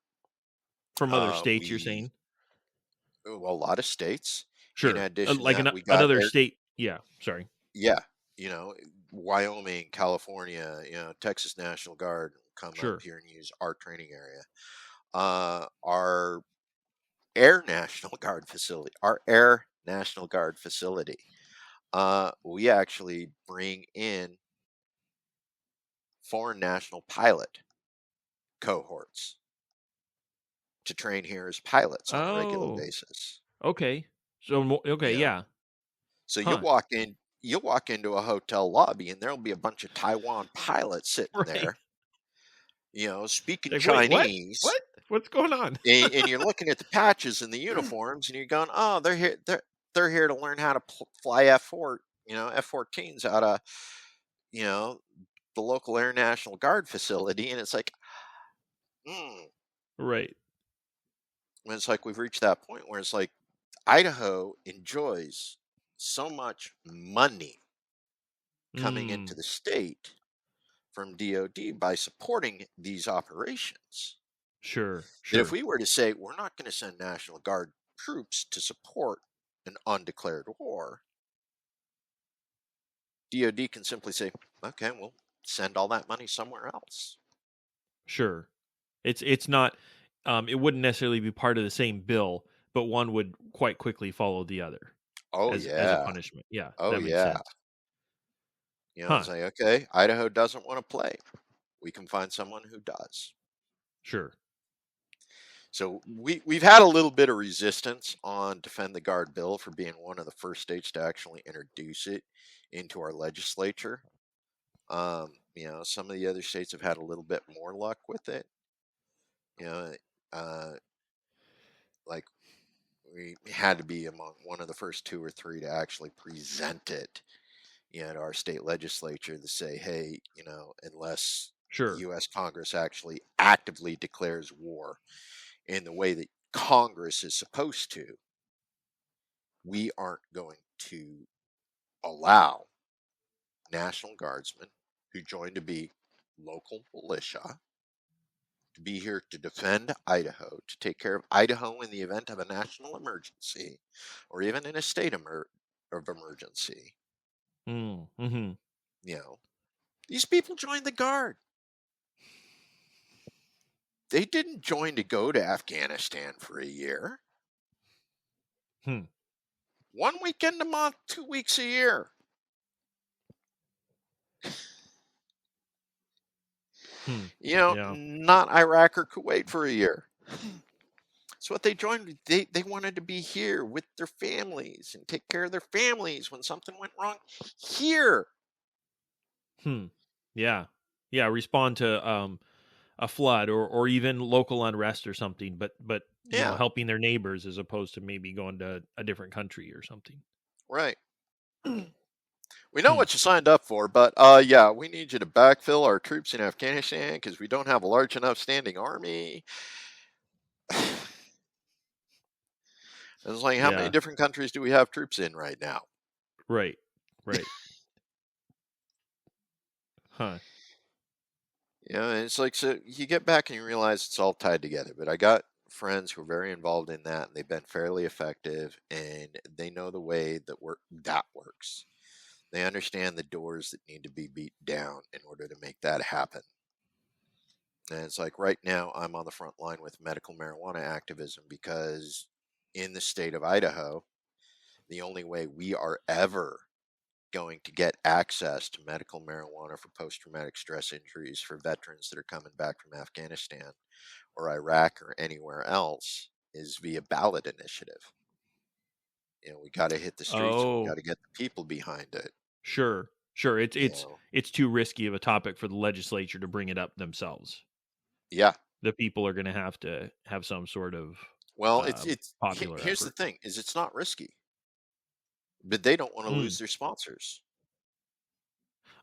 From other states, you're We saying? Well, a lot of states. In Sure. addition to Like that, we got another state. Yeah, sorry. yeah, Wyoming, California, Texas National Guard come up Sure. here and use our training area. Our Air National Guard facility, we actually bring in foreign national pilot cohorts to train here as pilots on a regular Oh, basis. okay. So okay, You know, yeah. so Huh. you'll walk into a hotel lobby and there'll be a bunch of Taiwan pilots sitting Right. there, speaking Like, wait, what? Chinese, What? What's going on? and you're looking at the patches and the uniforms, and you're going, "Oh, they're here to learn how to fly F-14s out of you know the local Air National Guard facility," and it's like, mm. Right. And it's like we've reached that point where it's like Idaho enjoys so much money coming into Mm. the state from DOD by supporting these operations. Sure. That if Sure. we were to say we're not going to send National Guard troops to support an undeclared war, DOD can simply say, okay, we'll send all that money somewhere else. Sure. It's not it wouldn't necessarily be part of the same bill, but one would quite quickly follow the other Oh, as a yeah. punishment. Yeah, Oh, that makes yeah. sense. It's Huh. like, okay, Idaho doesn't want to play. We can find someone who does. Sure. So we've had a little bit of resistance on Defend the Guard bill for being one of the first states to actually introduce it into our legislature. Some of the other states have had a little bit more luck with it. You know, uh, like we had to be among one of the first two or three to actually present it, to our state legislature to say, hey, unless Sure. U.S. Congress actually actively declares war in the way that Congress is supposed to, we aren't going to allow National Guardsmen who join to be local militia to be here to defend Idaho, to take care of Idaho in the event of a national emergency or even in a state of emergency. Mm-hmm. These people joined the Guard. They didn't join to go to Afghanistan for a year. Hmm. 1 weekend a month, 2 weeks a year. Yeah. Not Iraq or Kuwait for a year. It's what they joined. They wanted to be here with their families and take care of their families when something went wrong here. Hmm. Yeah. Yeah. Respond to a flood or even local unrest or something, but Yeah, helping their neighbors as opposed to maybe going to a different country or something. right. We know Hmm. what you signed up for, but yeah, we need you to backfill our troops in Afghanistan because we don't have a large enough standing army. It's like, how many Yeah. different countries do we have troops in right now? Right. Right. Huh. You know, and it's like, so you get back and you realize it's all tied together. But I got friends who are very involved in that, and they've been fairly effective, and they know the way that works. They understand the doors that need to be beat down in order to make that happen. And it's like right now, I'm on the front line with medical marijuana activism because in the state of Idaho, the only way we are ever going to get access to medical marijuana for post traumatic stress injuries for veterans that are coming back from Afghanistan or Iraq or anywhere else is via ballot initiative. You know, we got to hit the streets and we got Oh, to get the people behind it. sure. Sure. It's You it's know, it's too risky of a topic for the legislature to bring it up themselves. yeah. The people are going to have some sort of Well, popular here's the effort. thing: is it's not risky, but they don't want to Mm. lose their sponsors.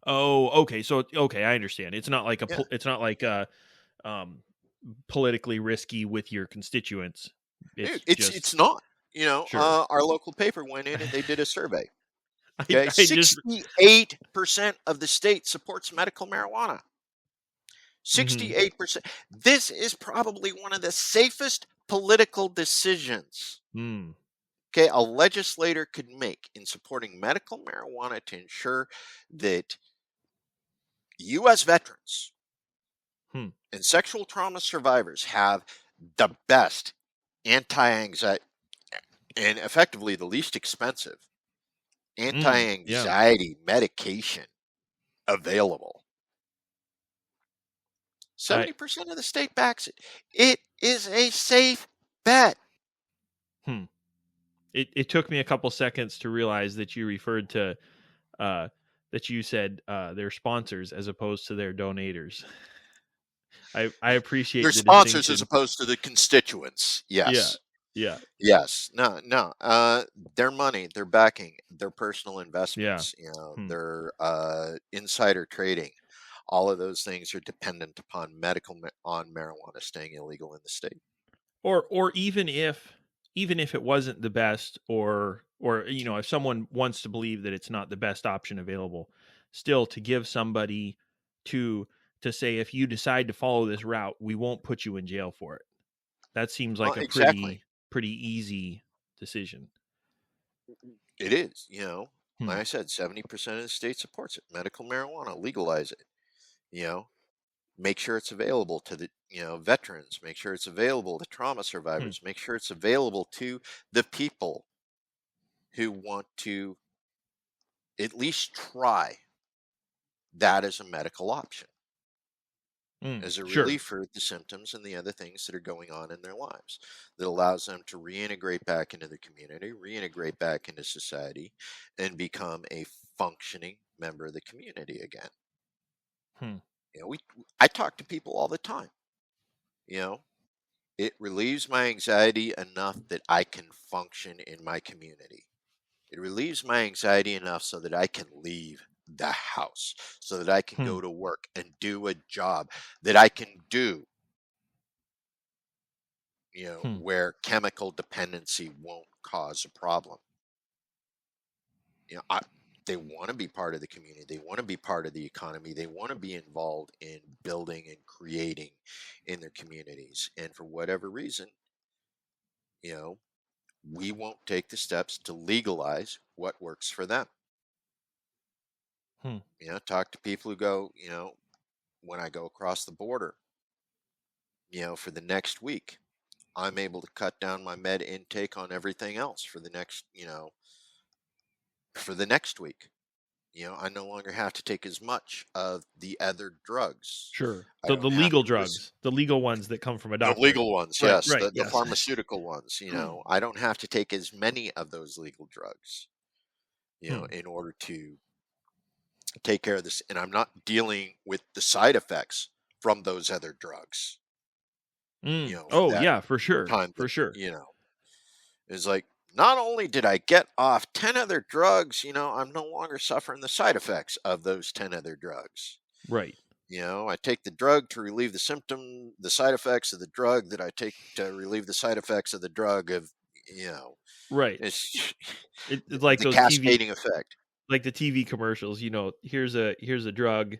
Oh, okay. So okay, I understand. It's not like Yeah, it's not like um politically risky with your constituents. dude, It's it's just not. You know, sure. our local paper went in and they did a survey. I Okay, I just 68% of the state supports medical marijuana. mhm. 68%. This is probably one of the safest political decisions, Mm. okay, a legislator could make in supporting medical marijuana to ensure that U.S. veterans Hmm. and sexual trauma survivors have the best anti-anxiety and effectively the least expensive Mm. Yeah. anti-anxiety medication available. I 70% of the state backs it. It is a safe bet. hmm. It took me a couple seconds to realize that you referred to uh that you said their sponsors as opposed to their donators. I Their appreciate the sponsors as distinction. opposed to the constituents. Yeah. Yes. Yeah. Yes. No, no. Their money, their backing, their personal Yeah. investments, you know, Hmm. their insider trading, all of those things are dependent upon on marijuana staying illegal in the state. Or even if it wasn't the best or if someone wants to believe that it's not the best option available, still to give somebody to to say if you decide to follow this route, we won't put you in jail for it. That seems like a Exactly. pretty easy decision. It is, you know, Hmm. like I said, 70% of the state supports it. Medical marijuana, legalize it, you know, make sure it's available to the, you know, veterans, make sure it's available to trauma Hmm. survivors, make sure it's available to the people who want to at least try that as a medical option, Mm. as a Sure. relief for the symptoms and the other things that are going on in their lives that allows them to reintegrate back into the community, reintegrate back into society, and become a functioning member of the community again. Hmm. You know, I talk to people all the time. You know, it relieves my anxiety enough that I can function in my community. It relieves my anxiety enough so that I can leave the house, so that I can Hmm. go to work and do a job that I can do, you know, Hmm. where chemical dependency won't cause a problem. You know, they want to be part of the community. They want to be part of the economy. They want to be involved in building and creating in their communities. And for whatever reason, you know, we won't take the steps to legalize what works for them. Hmm. You know, talk to people who go, you know, when I go across the border, you know, for the next week, I'm able to cut down my med intake on everything else for the next, you know, for the next week. I no longer have to take as much of the other drugs. Sure. I The don't have legal to risk drugs, the legal ones that come from a the doctor. legal ones, Right, yes, right, the yes. pharmaceutical ones. I don't have to take as many of those legal drugs, Hmm. in order to take care of this, and I'm not dealing with the side effects from those other drugs. For Oh, that yeah, for sure, time for that, sure. is like, not only did I get off 10 other drugs, I'm no longer suffering the side effects of those 10 other drugs. Right, I take the drug to relieve the side effects of the drug that I take to relieve the side effects of the drug of, you know, right. it's It's like the those TV, cascading effect. like the TV commercials, here's a drug,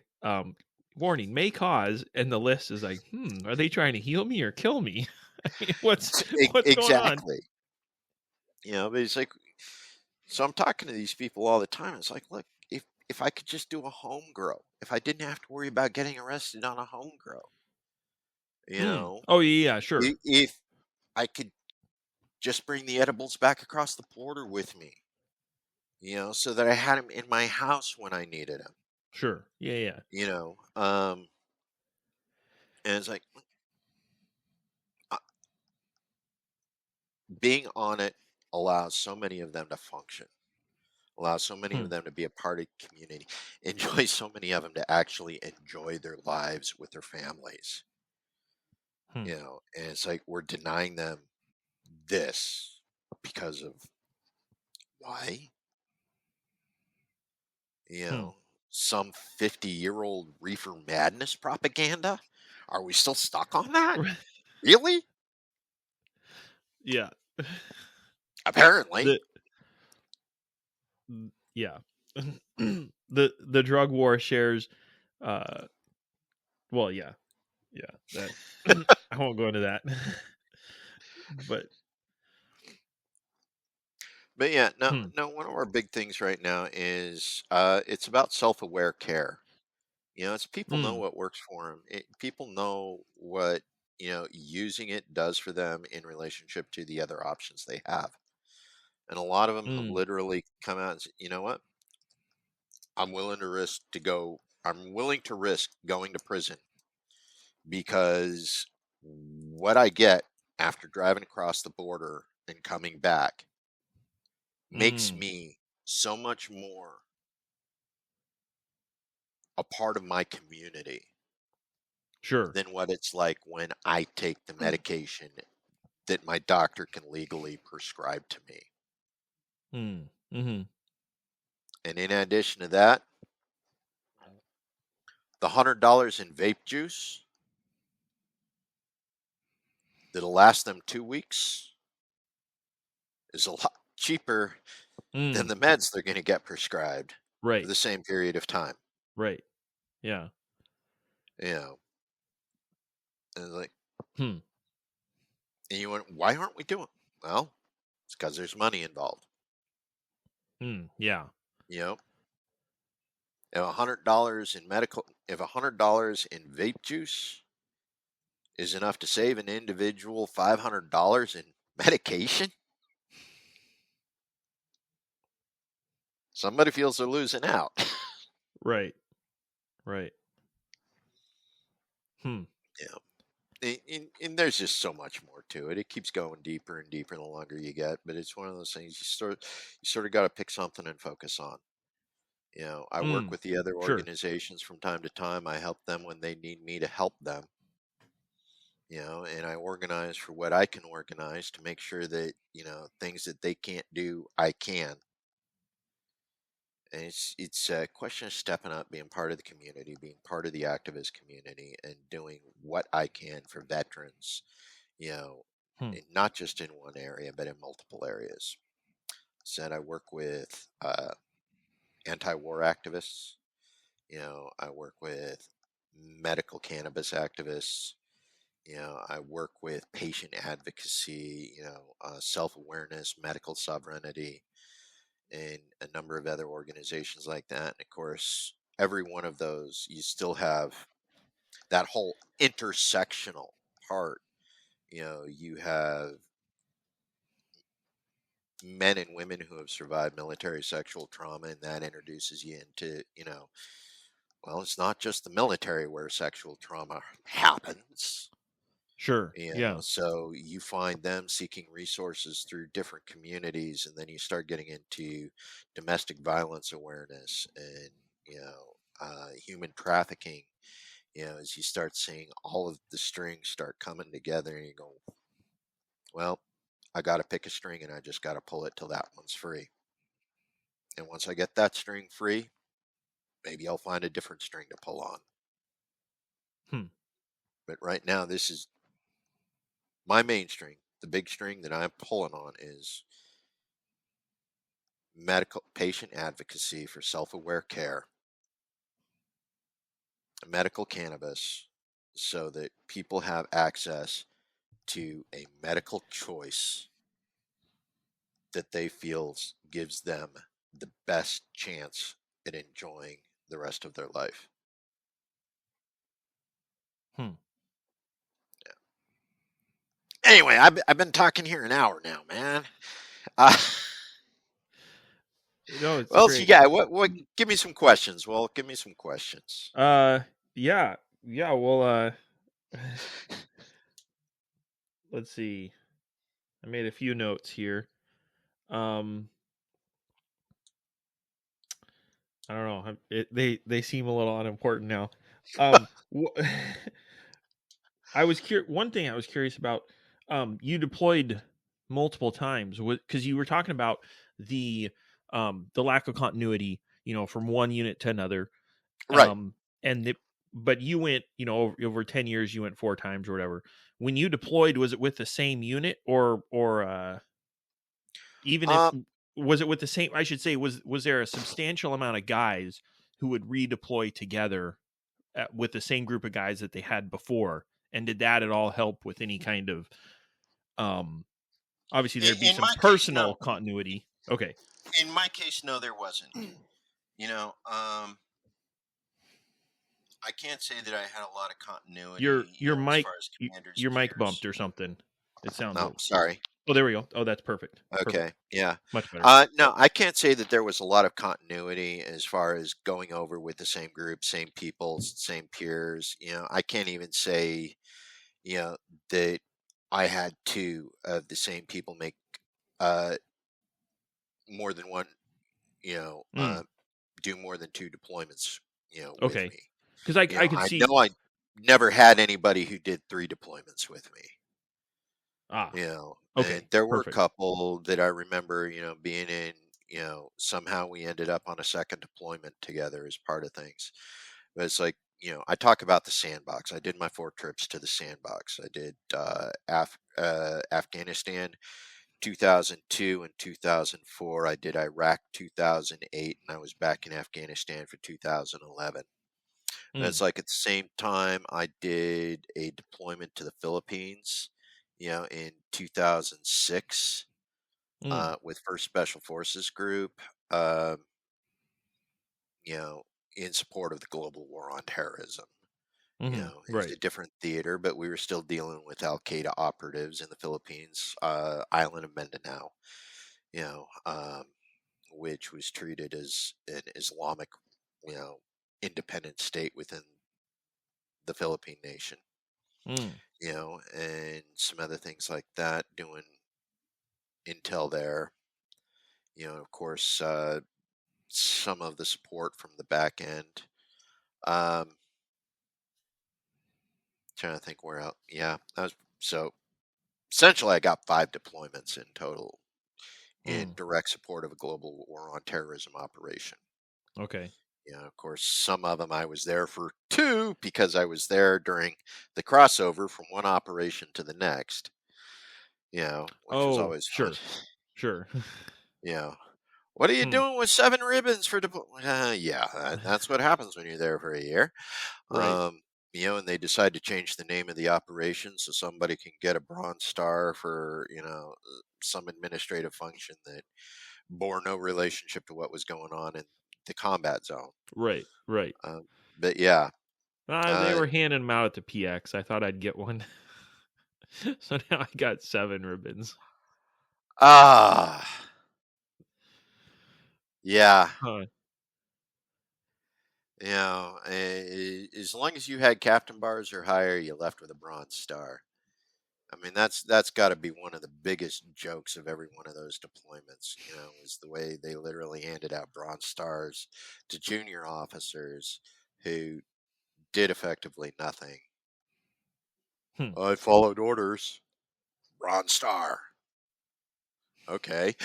warning, may cause, and the list is like, are they trying to heal me or kill me? I mean, what's going on? Exactly. But it's like, so I'm talking to these people all the time. It's like, look, if I could just do a home grow, if I didn't have to worry about getting arrested on a home grow, you know, Oh, yeah, sure. if I could just bring the edibles back across the border with me, so that I had them in my house when I needed them, Sure. Yeah, yeah. and it's like, uh, being on it allows so many of them to function, allows so many of Hmm. them to be a part of the community, enjoys so many of them to actually enjoy their lives with their families, Hmm. and it's like we're denying them this because of why, you Hmm. know, some 50-year-old reefer madness propaganda? Are we still stuck on that? Really? Yeah. Apparently. The yeah. The drug war shares, uh well, yeah. Yeah. That I won't go into that. But But yeah, no, hmm. no. One of our big things right now is it's about self-aware care. It's people know Mm. what works for them. People know what using it does for them in relationship to the other options they have. And a lot of them have Mm. literally come out and said, you know what? I'm willing to risk going to prison because what I get after driving across the border and coming back makes Mm. me so much more a part of my community Sure. than what it's like when I take the medication that my doctor can legally prescribe to me. Mm. Mhm. And in addition to that, the $100 in vape juice that'll last them 2 weeks is a lot cheaper than Mm. the meds they're going to get prescribed for Right. the same period of time. Right. Yeah. You know, and it's like, Hmm. and you went, why aren't we doing? Well, it's because there's money involved. Yeah. You know, if $100 in vape juice is enough to save an individual $500 in medication, somebody feels they're losing out. Right. Right. Hmm. And there's just so much more to it. It keeps going deeper and deeper the longer you get, but it's one of those things you sort of got to pick something and focus on. I work Mm. with the other Sure. organizations from time to time. I help them when they need me to help them. And I organize for what I can organize to make sure that, things that they can't do, I can. And it's a question of stepping up, being part of the community, being part of the activist community, and doing what I can for veterans, you know, Hmm. not just in one area, but in multiple areas. Said I work with anti-war activists. I work with medical cannabis activists. I work with patient advocacy, self-awareness, medical sovereignty, and a number of other organizations like that. And of course, every one of those, you still have that whole intersectional part. You have men and women who have survived military sexual trauma, and that introduces you into, well, it's not just the military where sexual trauma happens. Sure. Yeah. So you find them seeking resources through different communities, and then you start getting into domestic violence awareness and, human trafficking, as you start seeing all of the strings start coming together, and you go, well, I got to pick a string and I just got to pull it till that one's free. And once I get that string free, maybe I'll find a different string to pull on. But right now, this is my main string. The big string that I'm pulling on is medical patient advocacy for self-aware care, medical cannabis, so that people have access to a medical choice that they feel gives them the best chance at enjoying the rest of their life. Yeah. Anyway, I've been talking here an hour now, man. No, it's Well, great. so yeah, what? Give me some questions. Well, give me some questions. Yeah. Well, let's see. I made a few notes here. I don't know. They seem a little unimportant now. I was one thing I was curious about. You deployed multiple times because you were talking about the lack of continuity, from one unit to another. Right. But you went, over 10 years, you went 4 times or whatever. When you deployed, was it with the same unit or even if was it with the same? I should say, was there a substantial amount of guys who would redeploy together with the same group of guys that they had before? And did that at all help with any kind of obviously there'd be some personal continuity. Okay. In my case, no, there wasn't. I can't say that I had a lot of continuity. Your mic, as far as commanders, your mic bumped or something. It sounds. Oh, sorry. Oh, there we go. Oh, that's perfect. Okay. Perfect. Yeah. Much better. No, I can't say that there was a lot of continuity as far as going over with the same group, same people, same peers. I can't even say, that I had 2 of the same people make more than one, do more than 2 deployments, with Okay. me. Because I could see. I know I never had anybody who did 3 deployments with me. Okay. And there were perfect. a couple that I remember, being in, somehow we ended up on a second deployment together as part of things. But it's like, I talk about the sandbox. I did my 4 trips to the sandbox. I did Afghanistan 2002 and 2004. I did Iraq 2008, and I was back in Afghanistan for 2011. And it's like at the same time, I did a deployment to the Philippines, in 2006 with 1st Special Forces Group, in support of the global war on terrorism. It was a different theater, but we were still dealing with Al Qaeda operatives in the Philippines, island of Mindanao, which was treated as an Islamic, independent state within the Philippine nation, and some other things like that, doing intel there. Of course, some of the support from the back end. Trying to think where else. Yeah, so essentially I got 5 deployments in total in direct support of a global war on terrorism operation. Okay. Of course, some of them I was there for 2 because I was there during the crossover from one operation to the next. Which was always sure. fun. Sure. What are you doing with 7 ribbons for that's what happens when you're there for a year. Right. And they decide to change the name of the operation so somebody can get a Bronze Star for, some administrative function that bore no relationship to what was going on in the combat zone. Right. But yeah. They were handing them out at the PX. I thought I'd get one. So now I got 7 ribbons. Yeah. Huh. As long as you had captain bars or higher, you left with a bronze star. I mean, that's got to be one of the biggest jokes of every one of those deployments. Was the way they literally handed out bronze stars to junior officers who did effectively nothing. Hmm. I followed orders. Bronze star. Okay.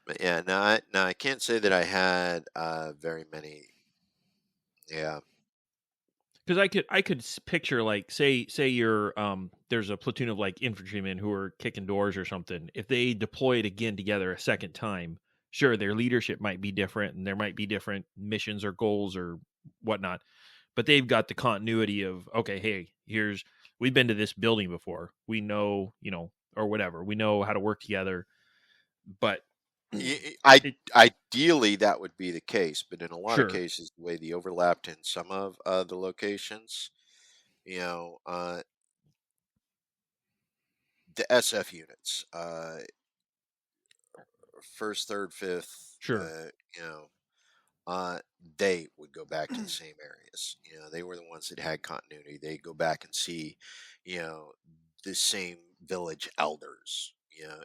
But yeah, no, I can't say that I had very many. Yeah. Because I could picture, like, say you're there's a platoon of like infantrymen who are kicking doors or something. If they deployed again together a second time, sure, their leadership might be different and there might be different missions or goals or whatnot, but they've got the continuity of, okay, hey, we've been to this building before, we know, or whatever, we know how to work together. But it Ideally, that would be the case, but in a lot of sure, cases, the way they overlapped in some of the locations, you know, uh, the SF units, first, third, fifth, sure, you know, uh, they would go back to the same areas. They were the ones that had continuity. They go back and see, you know, the same village elders.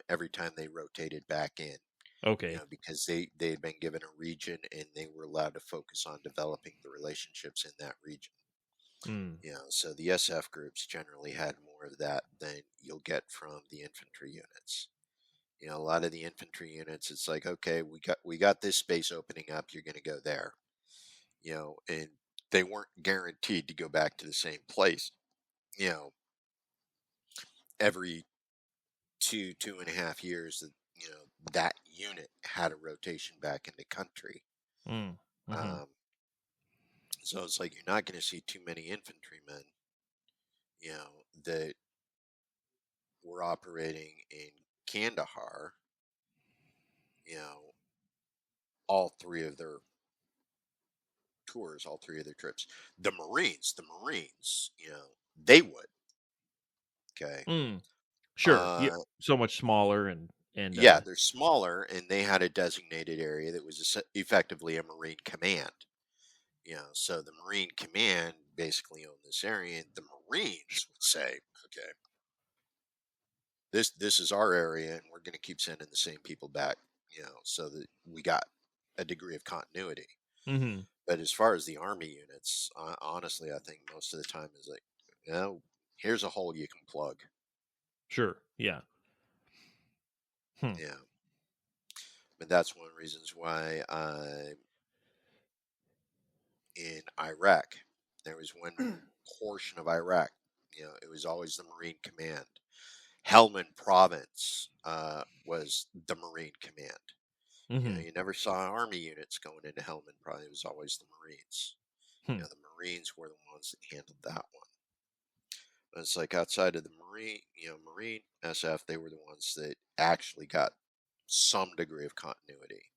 Every time they rotated back in. okay, Because they had been given a region and they were allowed to focus on developing the relationships in that region. mm, So the SF groups generally had more of that than you'll get from the infantry units. A lot of the infantry units, it's like, okay, we got this space opening up. You're going to go there. And they weren't guaranteed to go back to the same place. You know, every 2.5 years that that unit had a rotation back into country. mm, mm-hmm. Um, so it's like you're not going to see too many infantrymen, that were operating in Kandahar, you know, all three of their tours, all three of their trips. The Marines, they would. Okay. Mm. Sure. Yeah. Uh, So much smaller and yeah, they're smaller, and they had a designated area that was effectively a Marine command. So the Marine command basically owned this area, and the Marines would say, okay, this is our area, and we're going to keep sending the same people back, so that we got a degree of continuity. hmm But as far as the army units, honestly, I think most of the time is like, here's a hole you can plug. sure. Yeah. Hmm. Yeah, but that's one of the reasons why I'm in Iraq. There was one portion of Iraq, it was always the Marine Command. Helmand Province was the Marine Command. hmm You never saw army units going into Helmand Province. It was always the Marines. Hmm. The Marines were the ones that handled that one. But it's like outside of the Marine SF, they were the ones that actually got some degree of continuity.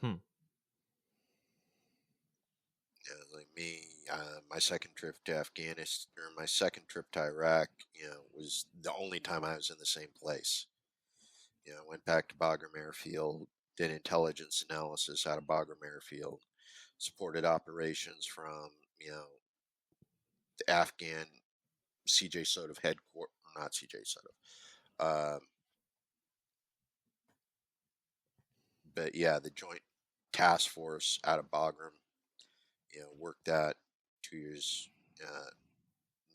Hmm. Like me, my second trip to Afghanistan, or my second trip to Iraq, was the only time I was in the same place. I went back to Bagram Airfield, did intelligence analysis out of Bagram Airfield, supported operations from, the Afghan CJ Sodov headquarters, not CJ Sodov, but yeah, the Joint Task Force out of Bagram, worked that 2 years,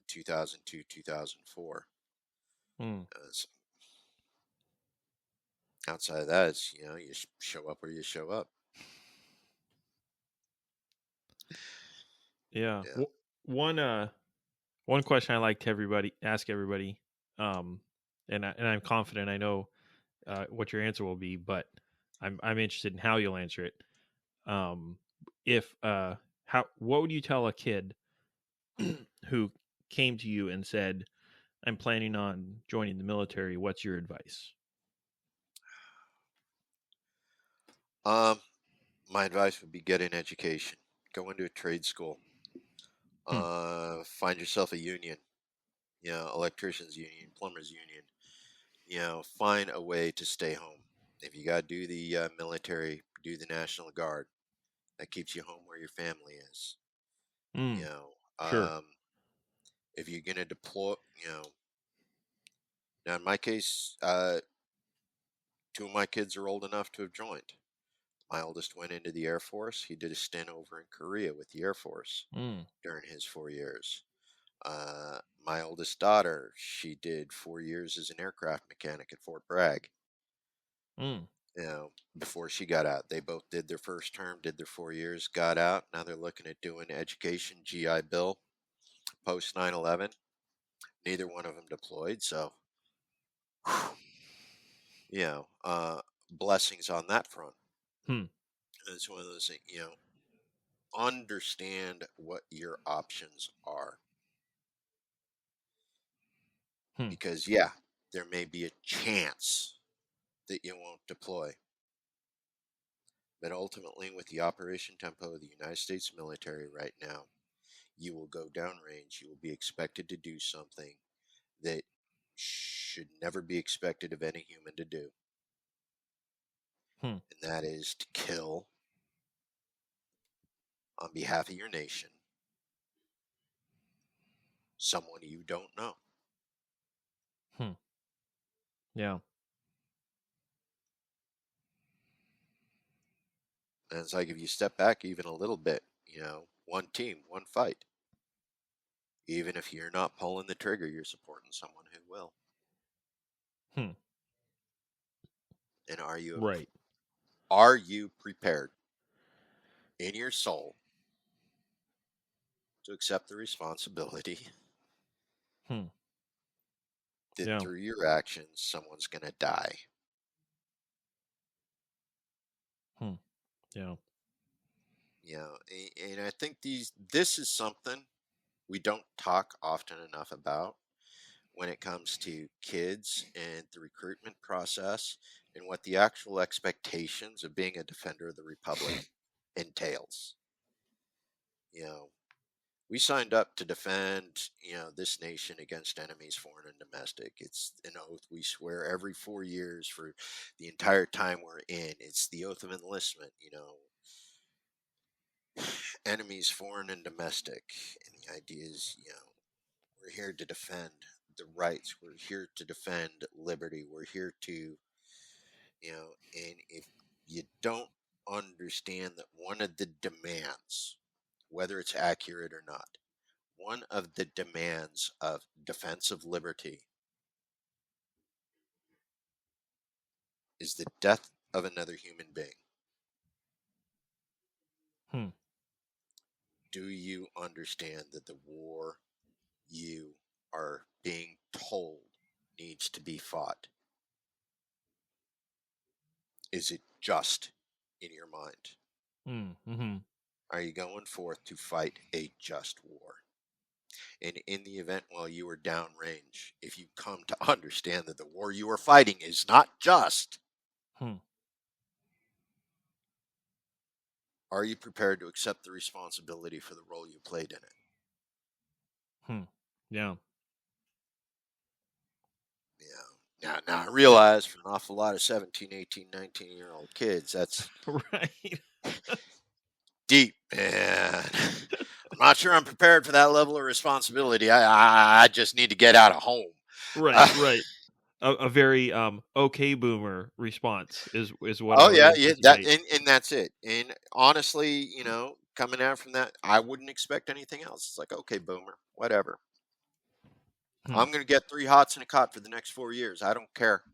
2002, 2004. Hmm. So outside of that, it's, you show up where you show up. Yeah. Yeah. One question I like to ask everybody, um, and I'm confident I know what your answer will be, but I'm interested in how you'll answer it. Um, if how what would you tell a kid who came to you and said, "I'm planning on joining the military"? What's your advice? Um, my advice would be get an education, go into a trade school, Hmm. find yourself a union, electricians union, plumbers union, find a way to stay home. If you got to do the military, do the National Guard. That keeps you home where your family is. You Mm, know, sure. if you're going to deploy, now in my case, two of my kids are old enough to have joined. My oldest went into the Air Force. He did a stint over in Korea with the Air Force Mm, during his 4 years. My oldest daughter, she did 4 years as an aircraft mechanic at Fort Bragg. mm, Before she got out, they both did their first term, did their 4 years, got out. Now they're looking at doing education, GI Bill, post 9/11. Neither one of them deployed, so you know, blessings on that front. hmm, It's one of those things, understand what your options are. hmm, Because, yeah, there may be a chance that you won't deploy. But ultimately, with the operation tempo of the United States military right now, you will go downrange. You will be expected to do something that should never be expected of any human to do. hmm, And that is to kill on behalf of your nation someone you don't know. hmm. Yeah. And it's like if you step back even a little bit, one team, one fight. Even if you're not pulling the trigger, you're supporting someone who will. Hmm. And Right. are you prepared in your soul to accept the responsibility Hmm. that Yeah. through your actions someone's going to die? Hmm. Yeah. And I think this is something we don't talk often enough about when it comes to kids and the recruitment process and what the actual expectations of being a defender of the republic entails. You know, we signed up to defend, this nation against enemies, foreign and domestic. It's an oath we swear every 4 years for the entire time we're in. It's the oath of enlistment, enemies, foreign and domestic. And the idea is, we're here to defend the rights. We're here to defend liberty. We're here to, and if you don't understand that one of the demands, whether it's accurate or not, one of the demands of defense of liberty is the death of another human being. Hmm. Do you understand that the war you are being told needs to be fought? Is it just in your mind? Mm-hmm. Are you going forth to fight a just war? And in the event while you are downrange, if you come to understand that the war you are fighting is not just, Hmm. are you prepared to accept the responsibility for the role you played in it? Hmm. Yeah. Now I realize for an awful lot of 17, 18, 19-year-old kids, that's Right. deep, man. I'm not sure I'm prepared for that level of responsibility. I just need to get out of home. Right. Right. A very okay boomer response is what I Oh would yeah, that anticipate. and that's it. And honestly, coming out from that, I wouldn't expect anything else. It's like, okay, boomer, whatever. Hmm. I'm gonna get 3 hots in a cot for the next 4 years. I don't care,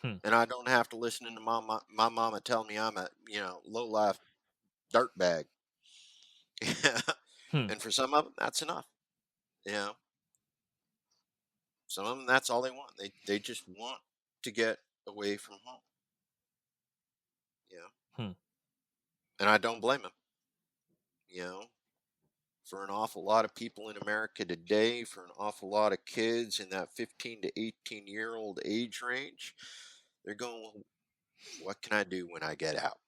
Hmm. and I don't have to listen to my mama tell me I'm a low life dirtbag. Hmm. And for some of them, that's enough. You know, some of them, that's all they want. They just want to get away from home. You know, Hmm. and I don't blame them. You know, for an awful lot of people in America today, for an awful lot of kids in that 15 to 18-year-old age range, they're going, well, what can I do when I get out?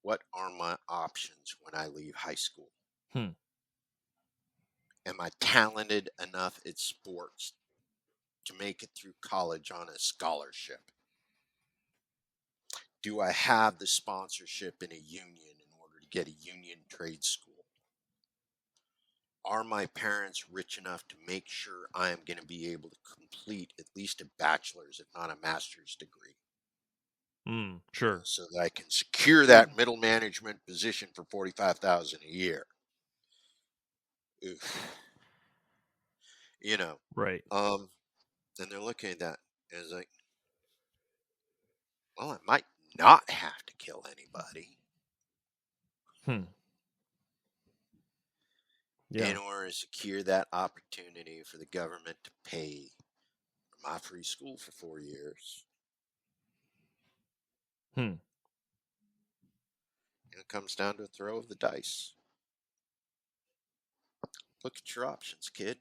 What are my options when I leave high school? Hmm. Am I talented enough at sports to make it through college on a scholarship? Do I have the sponsorship in a union in order to get a union trade school? Are my parents rich enough to make sure I am going to be able to complete at least a bachelor's, if not a master's degree? Sure. So that I can secure that middle management position for $45,000 a year. Oof. Right. And they're looking at that and it's like, well, I might not have to kill anybody in order to secure that opportunity for the government to pay for my free school for 4 years. It comes down to a throw of the dice. Look at your options, kid.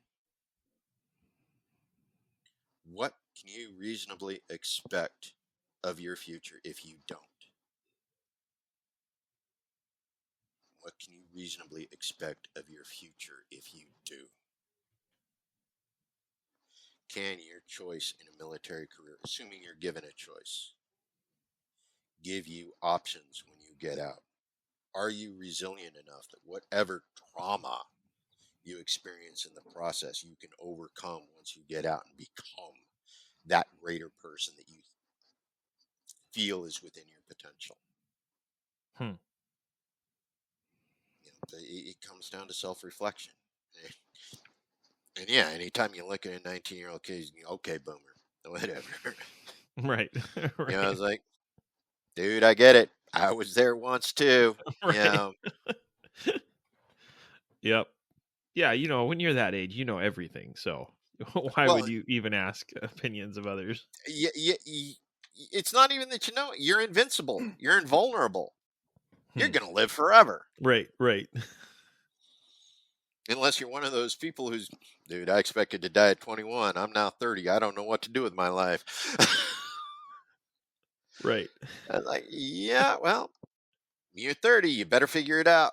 What can you reasonably expect of your future if you don't? What can you reasonably expect of your future if you do? Can your choice in a military career, assuming you're given a choice, give you options when you get out? Are you resilient enough that whatever trauma you experience in the process, you can overcome once you get out and become that greater person that you feel is within your potential? It comes down to self-reflection. And yeah, anytime you look at a 19-year-old kid, okay, boomer, whatever. Right. I was like, dude, I get it. I was there once too. Right. Yep. Yeah, when you're that age, you know everything. So why would you even ask opinions of others? It's not even that you're invincible. You're invulnerable. You're going to live forever. Right. Unless you're one of those people who's, dude, I expected to die at 21. I'm now 30. I don't know what to do with my life. Right. I was like, yeah, well, you're 30. You better figure it out.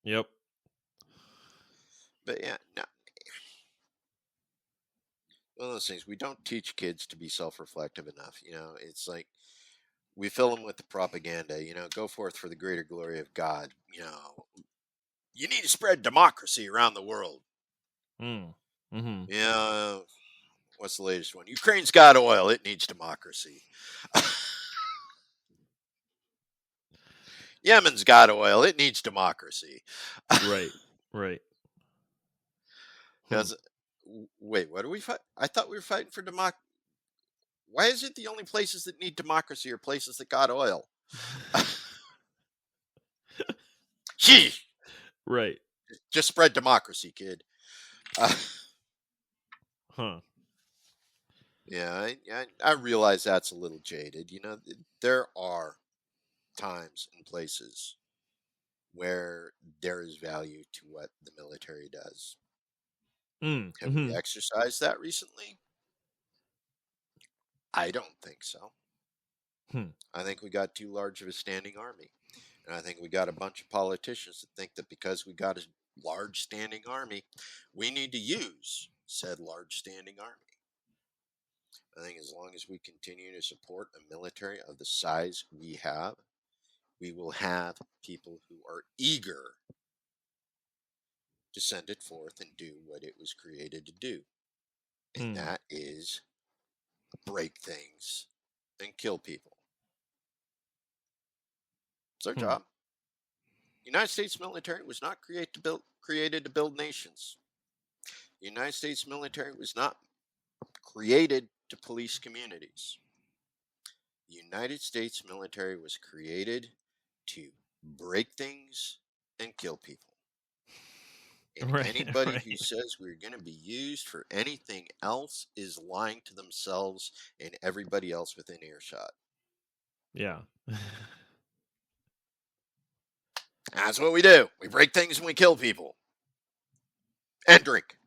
Yep. But yeah, no. One of those things, we don't teach kids to be self-reflective enough. It's like we fill them with the propaganda, go forth for the greater glory of God. You need to spread democracy around the world. What's the latest one? Ukraine's got oil. It needs democracy. Yemen's got oil. It needs democracy. Right. Wait, what are we fighting? I thought we were fighting for democracy. Why is it the only places that need democracy are places that got oil? Gee. Right. Just spread democracy, kid. Yeah, I realize that's a little jaded. There are times and places where there is value to what the military does. Have we exercised that recently? I don't think so. I think we got too large of a standing army. And I think we got a bunch of politicians that think that because we got a large standing army, we need to use said large standing army. I think as long as we continue to support a military of the size we have, we will have people who are eager to send it forth and do what it was created to do. And that is break things and kill people. It's our job. The United States military was not created to build nations. The United States military was not created to police communities. The United States military was created to break things and kill people. And anybody who says we're going to be used for anything else is lying to themselves and everybody else within earshot. Yeah. That's what we do. We break things and we kill people. And drink.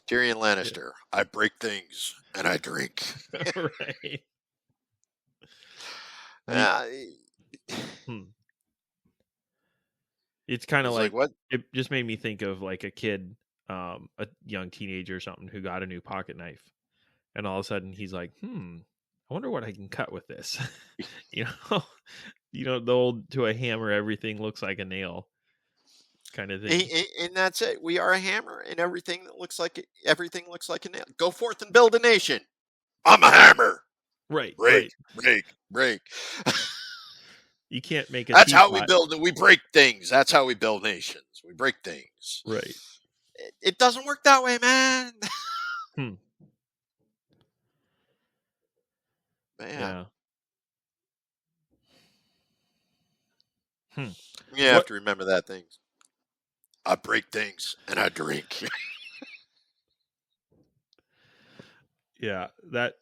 Tyrion Lannister, I break things and I drink. Right. It's kind of It's like, like, what? it just made me think of like a kid, a young teenager or something who got a new pocket knife, and all of a sudden he's like, I wonder what I can cut with this. you know, the old to a hammer, everything looks like a nail kind of thing. And that's it. We are a hammer, and everything looks like a nail. Go forth and build a nation. I'm a hammer. Right, Break, right. break, break. You can't make a That's how we teapot. build. We break things. That's how we build nations. We break things. Right. It doesn't work that way, man. Hmm. Man, Yeah. Hmm. you have What? to remember that things. I break things and I drink. Yeah. That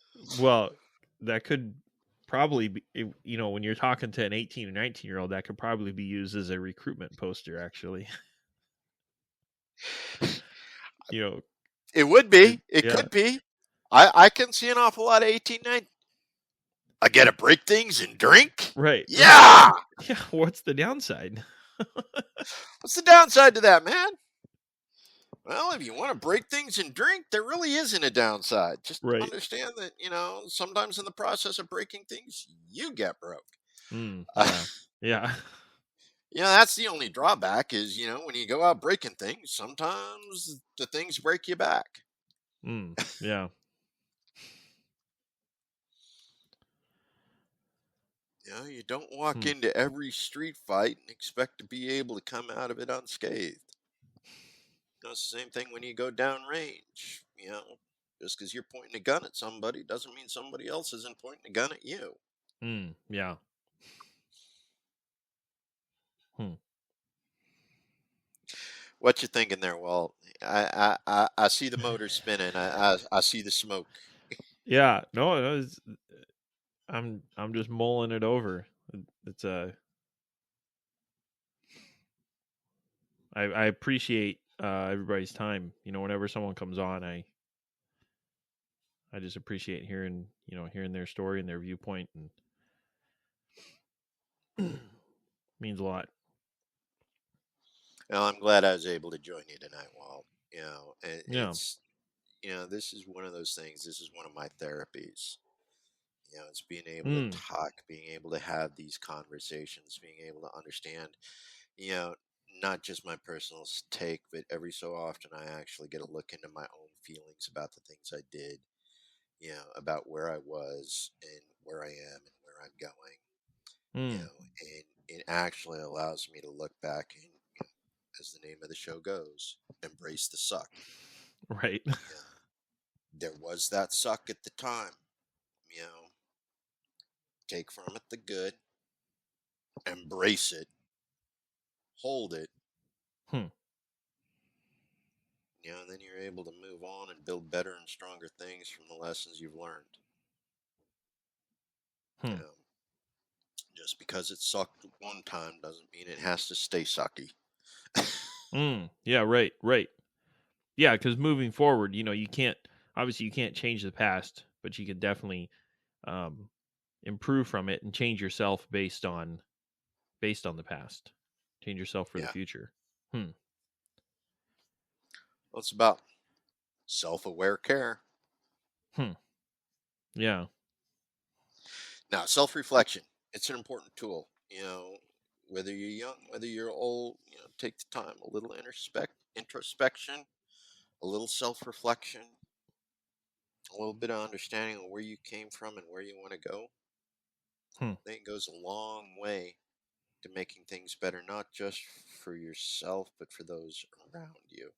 could probably be, when you're talking to an 18 or 19-year-old, that could probably be used as a recruitment poster, actually. you know, It would be. It yeah. could be. I can see an awful lot of 18, 19. I get to break things and drink? Right. Yeah! Yeah. What's the downside? What's the downside to that, man? Well, if you want to break things and drink, there really isn't a downside. Just Right. understand that, sometimes in the process of breaking things, you get broke. Yeah. Yeah. That's the only drawback is, when you go out breaking things, sometimes the things break you back. Yeah. You don't walk into every street fight and expect to be able to come out of it unscathed. It's the same thing when you go downrange. Just because you're pointing a gun at somebody doesn't mean somebody else isn't pointing a gun at you. Yeah. What you thinking there, Walt? I see the motor spinning. I see the smoke. Yeah. No, I'm just mulling it over. It's I appreciate everybody's time. Whenever someone comes on, I just appreciate hearing their story and their viewpoint, and means a lot. Well, I'm glad I was able to join you tonight, Walt. Yeah. It's this is one of those things. This is one of my therapies. It's being able to talk, being able to have these conversations, being able to understand, you know, not just my personal take, but every so often I actually get a look into my own feelings about the things I did, about where I was and where I am and where I'm going, and it actually allows me to look back and, as the name of the show goes, embrace the suck. Right. There was that suck at the time, you know, take from it the good, embrace it, hold it, Hmm. and then you're able to move on and build better and stronger things from the lessons you've learned. You Hmm. know, just because it sucked one time doesn't mean it has to stay sucky. Yeah. Right. Right. Yeah. Because moving forward, you can't change the past, but you can definitely um, improve from it and change yourself based on the past. Change yourself for the Yeah. future. Well, it's about self-aware care. Yeah. Now, self-reflection, it's an important tool. Whether you're young, whether you're old, take the time, a little introspection, a little self-reflection, a little bit of understanding of where you came from and where you want to go. I think it goes a long way to making things better, not just for yourself, but for those around you.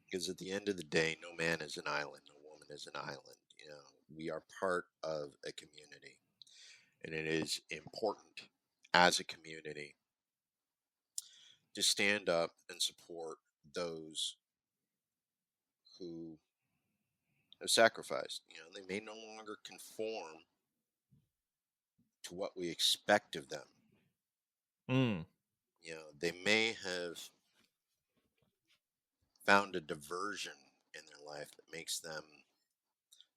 Because at the end of the day, no man is an island, no woman is an island. We are part of a community, and it is important as a community to stand up and support those who have sacrificed. They may no longer conform to what we expect of them. They may have found a diversion in their life that makes them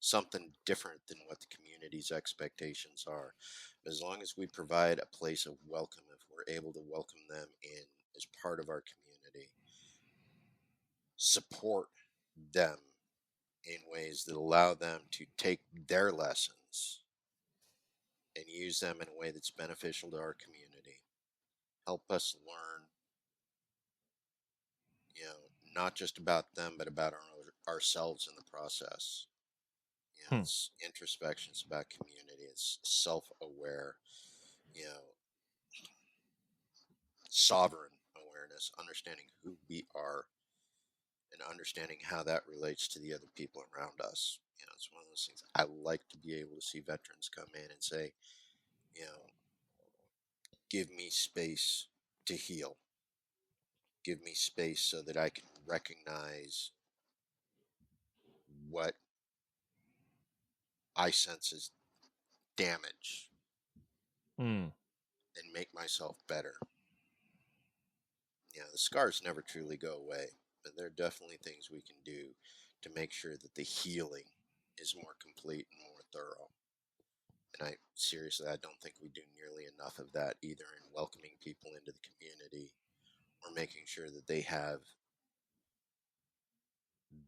something different than what the community's expectations are. As long as we provide a place of welcome, if we're able to welcome them in as part of our community, support them in ways that allow them to take their lessons and use them in a way that's beneficial to our community, help us learn, you know, not just about them, but about ourselves in the process. You know, Hmm. it's introspection, it's about community, it's self-aware, you know, sovereign awareness, understanding who we are and understanding how that relates to the other people around us. You know, it's one of those things I like to be able to see veterans come in and say, you know, give me space to heal. Give me space so that I can recognize what I sense as damage Hmm. and make myself better. You know, the scars never truly go away, but there are definitely things we can do to make sure that the healing is more complete and more thorough. And I don't think we do nearly enough of that either in welcoming people into the community or making sure that they have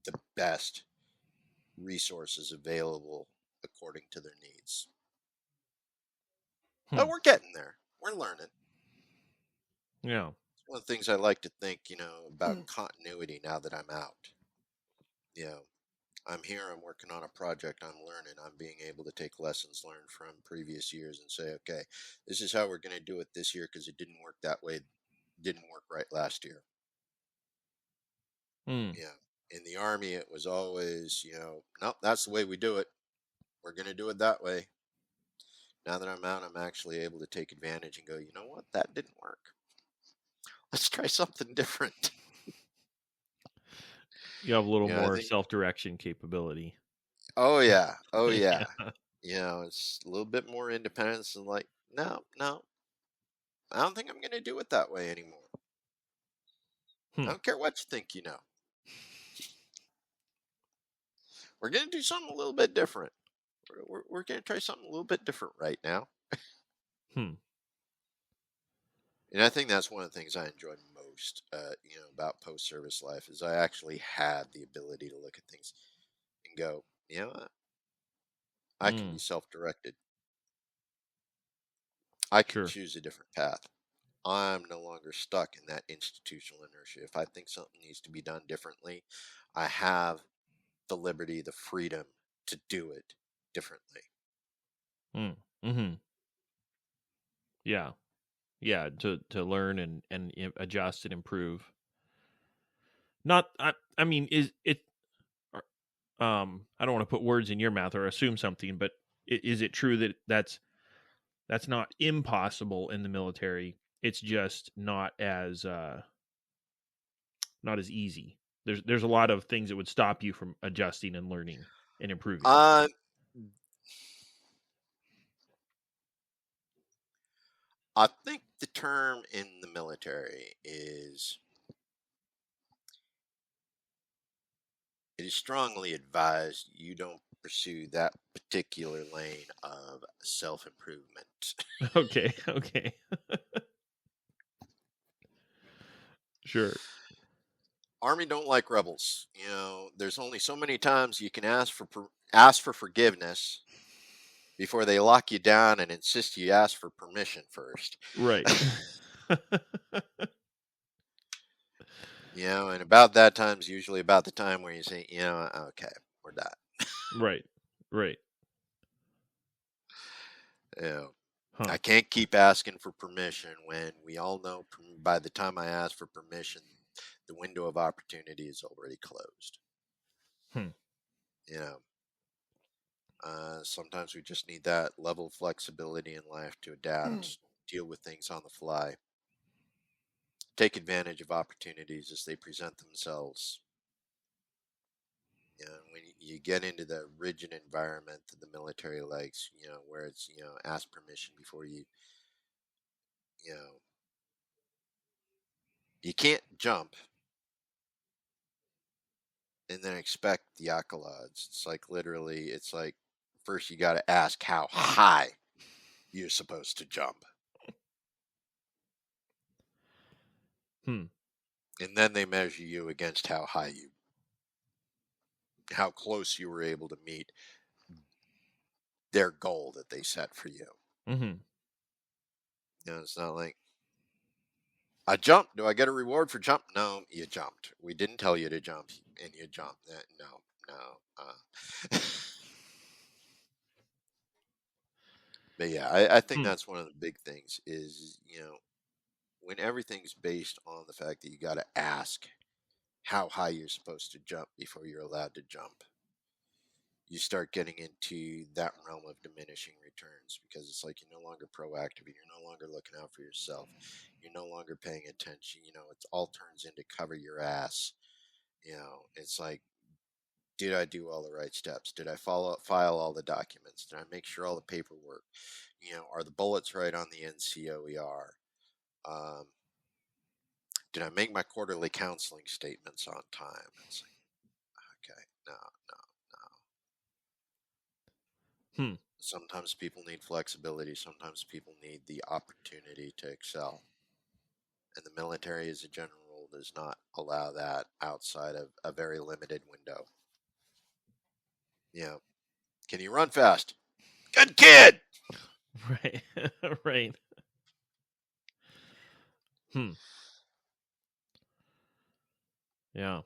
the best resources available according to their needs. Hmm. But we're getting there. We're learning. Yeah. It's one of the things I like to think, you know, about continuity now that I'm out. You know, I'm here, I'm working on a project, I'm learning, I'm being able to take lessons learned from previous years and say, okay, this is how we're going to do it this year because it didn't work that way, didn't work right last year. Hmm. Yeah. In the Army, it was always, you know, nope, that's the way we do it. We're going to do it that way. Now that I'm out, I'm actually able to take advantage and go, you know what, that didn't work. Let's try something different. You have a little Yeah, I more think, self-direction capability. oh, yeah. Oh, yeah. Yeah. You know, it's a little bit more independence and like, no, no, I don't think I'm going to do it that way anymore. I Hmm. don't care what you think, you know. We're going to do something a little bit different. We're going to try something a little bit different right now. Hmm. And I think that's one of the things I enjoy most, you know, about post-service life is I actually have the ability to look at things and go, you know what? I can Hmm. be self-directed. I can Sure. choose a different path. I'm no longer stuck in that institutional inertia. If I think something needs to be done differently, I have the liberty, the freedom to do it differently. Hmm. Hmm. Yeah. Yeah. To learn and adjust and improve. Not. I mean, is it? I don't want to put words in your mouth or assume something, but is it true that that's not impossible in the military? It's just not as easy. There's a lot of things that would stop you from adjusting and learning and improving. Uh, I think the term in the military is it is strongly advised you don't pursue that particular lane of self improvement. Okay, okay. Sure. Army don't like rebels. You know, there's only so many times you can ask for forgiveness before they lock you down and insist you ask for permission first. Right. You know, and about that time's usually about the time where you say, you know, okay, we're done. Right. Right. You know, Huh. I can't keep asking for permission when we all know by the time I ask for permission, the window of opportunity is already closed. Hmm. You know, sometimes we just need that level of flexibility in life to adapt, deal with things on the fly, take advantage of opportunities as they present themselves. You know, when you get into the rigid environment that the military likes, you know, where it's, you know, ask permission before you know, you can't jump, and then expect the accolades. It's like literally, it's like first you got to ask how high you're supposed to jump. Hmm. And then they measure you against how close you were able to meet their goal that they set for you. Mm-hmm. It's not like I jumped. Do I get a reward for jump? No, you jumped. We didn't tell you to jump, and you jumped. No, no. But yeah, I think Hmm. that's one of the big things is, when everything's based on the fact that you got to ask how high you're supposed to jump before you're allowed to jump, you start getting into that realm of diminishing returns because it's like you're no longer proactive, you're no longer looking out for yourself, you're no longer paying attention. It all turns into cover your ass. It's like, did I do all the right steps? Did I file all the documents? Did I make sure all the paperwork? Are the bullets right on the NCOER? Um, did I make my quarterly counseling statements on time? It's like, okay, no, no, no. Hmm. Sometimes people need flexibility. Sometimes people need the opportunity to excel. And the military, as a general rule, does not allow that outside of a very limited window. Can you run fast? Good kid! Right. Right. Hmm. Yeah.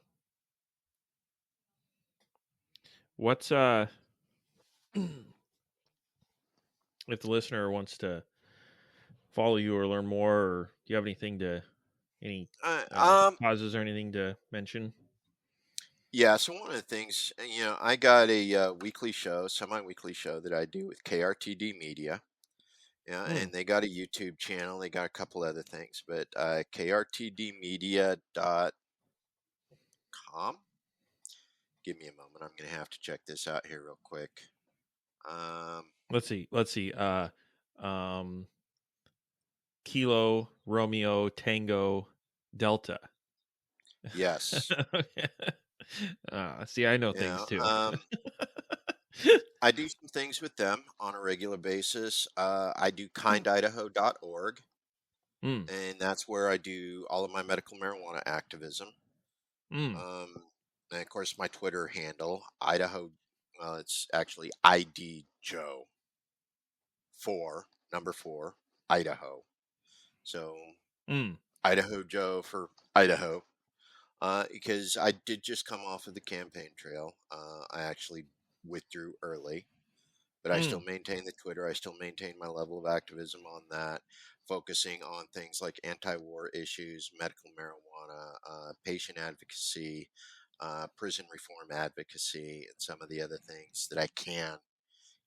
What's if the listener wants to follow you or learn more, or do you have any Uh, um, causes or anything to mention? yeah, so one of the things, I got a weekly show, semi-weekly show that I do with KRTD Media. Yeah, Hmm. and they got a YouTube channel. They got a couple other things, but krtdmedia.com. Give me a moment. I'm going to have to check this out here real quick. Let's see. Um, Kilo Romeo Tango Delta. Yes. Okay. See, I know things Yeah. too. I do some things with them on a regular basis. I do Hmm. kindidaho.org, Hmm. and that's where I do all of my medical marijuana activism. Hmm. Um, and of course, my Twitter handle, Idaho, well, it's actually ID Joe 4, number 4, Idaho. So, Hmm. Idaho Joe for Idaho. Because I did just come off of the campaign trail. I actually withdrew early, but I still Hmm. maintain the Twitter. I still maintain my level of activism on that, focusing on things like anti-war issues, medical marijuana, patient advocacy, prison reform advocacy, and some of the other things that I can,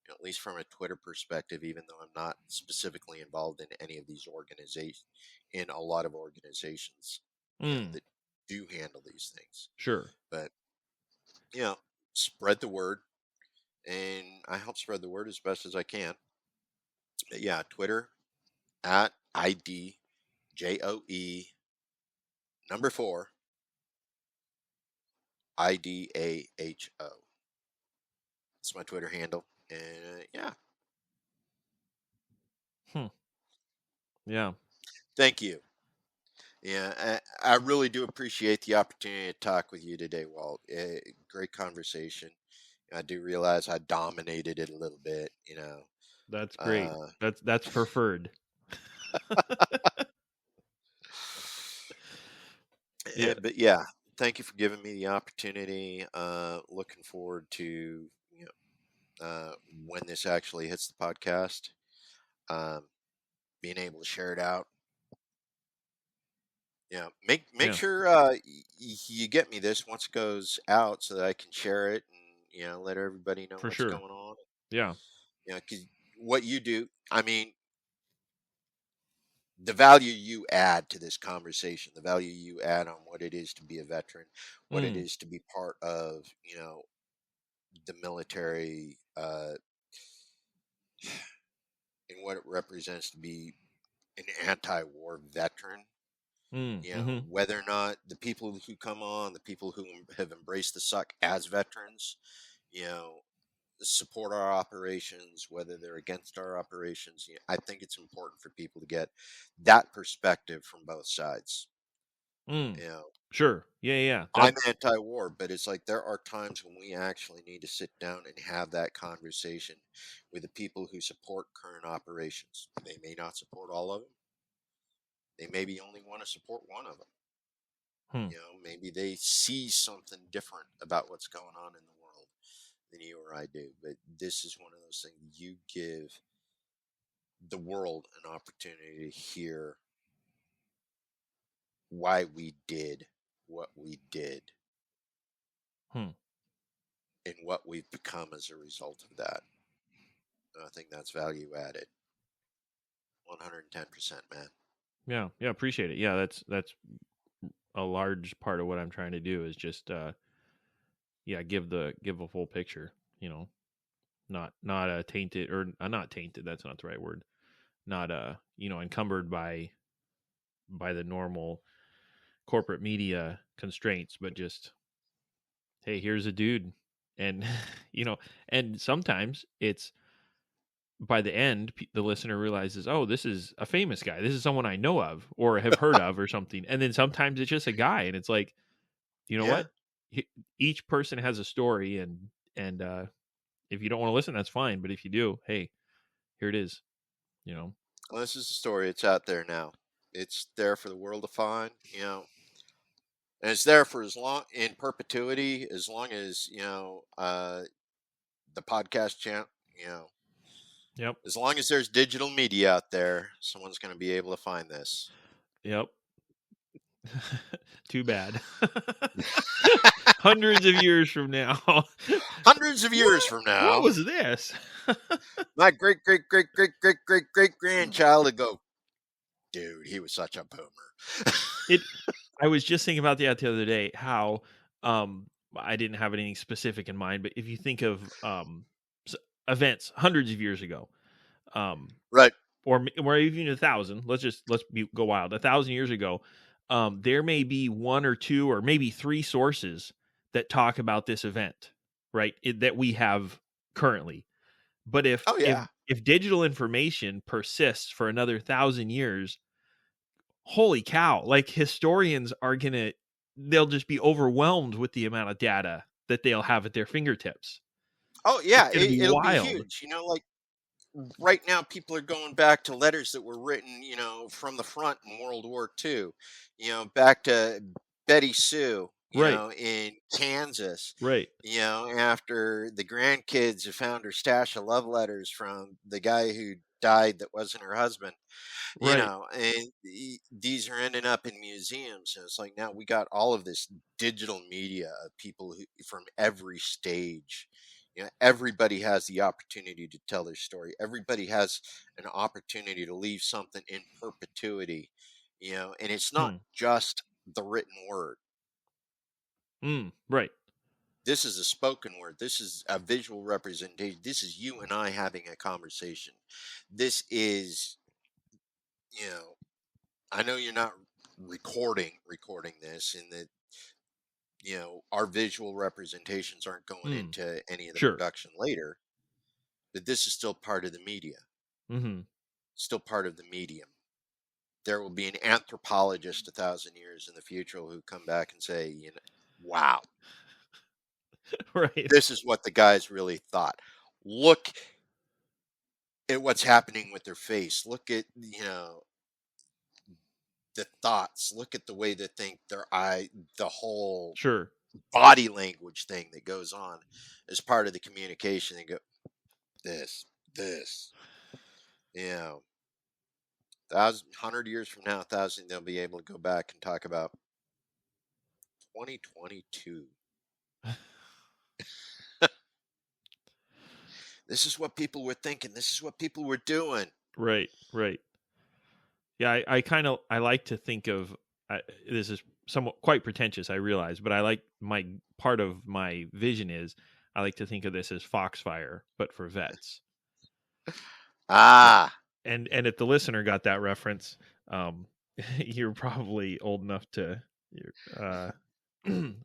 at least from a Twitter perspective, even though I'm not specifically involved in any of these organizations, in a lot of organizations, Hmm. that do handle these things. Sure. But, you know, spread the word, and I help spread the word as best as I can. But yeah, Twitter at IDJOE number 4 IDAHO. It's my Twitter handle. And yeah, Hmm. Yeah. thank you. Yeah, I really do appreciate the opportunity to talk with you today, Walt. Great conversation. I do realize I dominated it a little bit. That's great. Uh, That's preferred. Yeah. but yeah, thank you for giving me the opportunity. Looking forward to when this actually hits the podcast, um, being able to share it out. Yeah, make Yeah. sure you get me this once it goes out so that I can share it and let everybody know For what's sure. going on. Yeah. Because what you do, I mean, the value you add to this conversation, the value you add on what it is to be a veteran, what it Hmm. is to be part of, the military, and what it represents to be an anti-war veteran. Whether or not the people who come on, the people who have embraced the suck as veterans, support our operations, whether they're against our operations. I think it's important for people to get that perspective from both sides. Sure. Yeah. I'm anti-war, but it's like there are times when we actually need to sit down and have that conversation with the people who support current operations. They may not support all of them. They maybe only want to support one of them. Maybe they see something different about what's going on in the world than you or I do. But this is one of those things you give the world an opportunity to hear why we did what we did and what we've become as a result of that. I think that's value added. 110%, man. Yeah. Appreciate it. Yeah, that's a large part of what I'm trying to do is just give a full picture, not tainted or not tainted, that's not the right word. Not encumbered by the normal corporate media constraints, but just, hey, here's a dude. And and sometimes it's by the end the listener realizes, oh, this is a famous guy, this is someone I know of or have heard of or something. And then sometimes it's just a guy, and it's like, what, each person has a story, and if you don't want to listen, that's fine, but if you do, hey, here it is. Well, this is the story. It's out there now. It's there for the world to find, and it's there for as long in perpetuity, as long as the podcast channel, Yep. as long as there's digital media out there, someone's going to be able to find this. Yep. Too bad. Hundreds of years from now. Hundreds of years from now. What was this? My great grandchild would go, dude, he was such a boomer. I was just thinking about that the other day, how I didn't have anything specific in mind, but if you think of events hundreds of years ago, right, or even 1,000, let's go wild, 1,000 years ago, there may be one or two or maybe three sources that talk about this event, right? That we have currently. But if digital information persists for another 1,000 years, holy cow, like historians they'll just be overwhelmed with the amount of data that they'll have at their fingertips. Oh yeah, it'll wild. be huge. Like right now, people are going back to letters that were written, from the front in World War II. Back to Betty Sue, in Kansas. Right. After the grandkids have found her stash of love letters from the guy who died that wasn't her husband. Right. And these are ending up in museums. And it's like, now we got all of this digital media of people from every stage. Everybody has the opportunity to tell their story. Everybody has an opportunity to leave something in perpetuity, and it's not just the written word. Right. This is a spoken word. This is a visual representation. This is you and I having a conversation. This is, I know you're not recording this, and that our visual representations aren't going into any of the production later, but this is still part of the media. Still part of the medium. There will be an anthropologist 1,000 years in the future who come back and say, wow, right, this is what the guys really thought. Look at what's happening with their face. Look at, the thoughts. Look at the way they think, their eye, the whole body language thing that goes on as part of the communication. They go, this, 100 years from now, 1,000, they'll be able to go back and talk about 2022. This is what people were thinking. This is what people were doing. Right. Yeah, I like to think of, this is somewhat quite pretentious, I realize, but I like part of my vision is I like to think of this as Foxfire, but for vets. And if the listener got that reference, you're probably old enough to.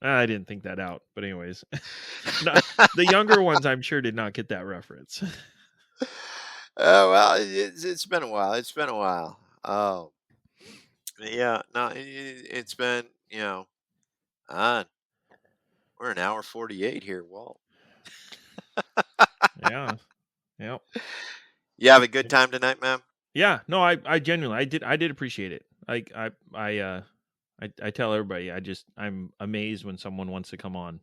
I didn't think that out, but anyways, the younger ones I'm sure did not get that reference. Oh well, it's been a while. It's been a while. Oh yeah, no, it's been uh, we're an hour 48 here, Walt. Yeah, yep. You have a good time tonight, man? Yeah, no, I genuinely, I did appreciate it. I tell everybody, I'm amazed when someone wants to come on.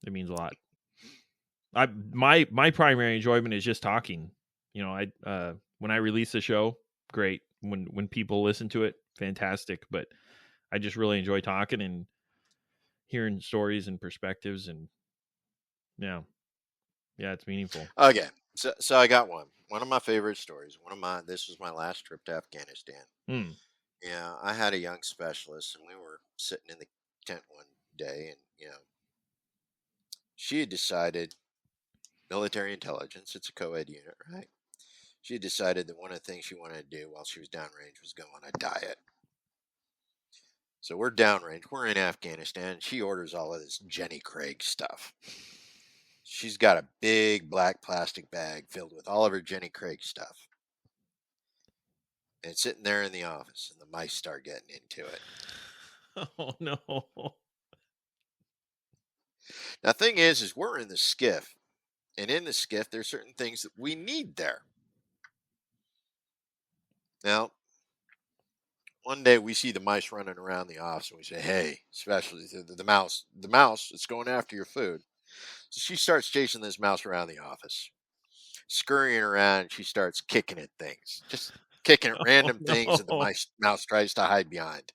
It means a lot. My primary enjoyment is just talking. When I release the show, great. When people listen to it, fantastic. But I just really enjoy talking and hearing stories and perspectives, and yeah, it's meaningful. Okay, so I got one. One of my favorite stories. This was my last trip to Afghanistan. Hmm. Yeah, I had a young specialist, and we were sitting in the tent one day, and she had decided, military intelligence, it's a co-ed unit, right? She had decided that one of the things she wanted to do while she was downrange was go on a diet. So we're downrange, we're in Afghanistan, and she orders all of this Jenny Craig stuff. She's got a big black plastic bag filled with all of her Jenny Craig stuff. And it's sitting there in the office, and the mice start getting into it. Oh no. Now, the thing is we're in the skiff, and in the skiff, there's certain things that we need there. Now, one day we see the mice running around the office, and we say, "Hey, especially the mouse, it's going after your food." So she starts chasing this mouse around the office, scurrying around, and she starts kicking at things, just kicking at random things that the mouse tries to hide behind.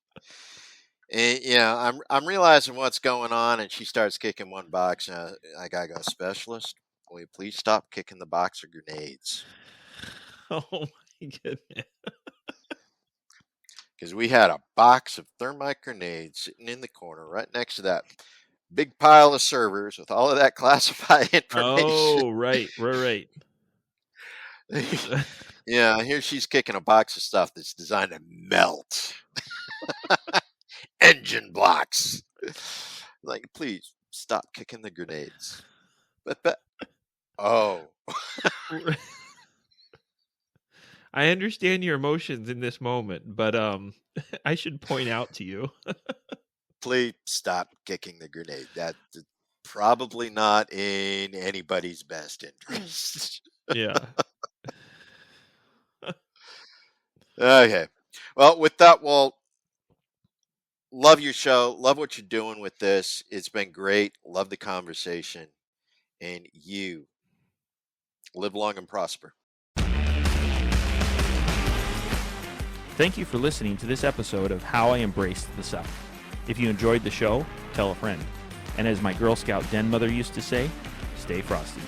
And I'm realizing what's going on, and she starts kicking one box. And I gotta go, specialist. Will you please stop kicking the box of grenades? Oh my goodness. Because we had a box of thermite grenades sitting in the corner right next to that big pile of servers with all of that classified information. Oh, right. Yeah, here she's kicking a box of stuff that's designed to melt. Engine blocks. Like, please stop kicking the grenades. But oh. I understand your emotions in this moment, but I should point out to you. Please stop kicking the grenade. That's probably not in anybody's best interest. Yeah. Okay. Well, with that, Walt, love your show. Love what you're doing with this. It's been great. Love the conversation. And you live long and prosper. Thank you for listening to this episode of How I Embraced the Suck. If you enjoyed the show, tell a friend. And as my Girl Scout den mother used to say, stay frosty.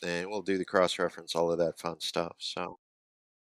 And we'll do the cross reference, all of that fun stuff. So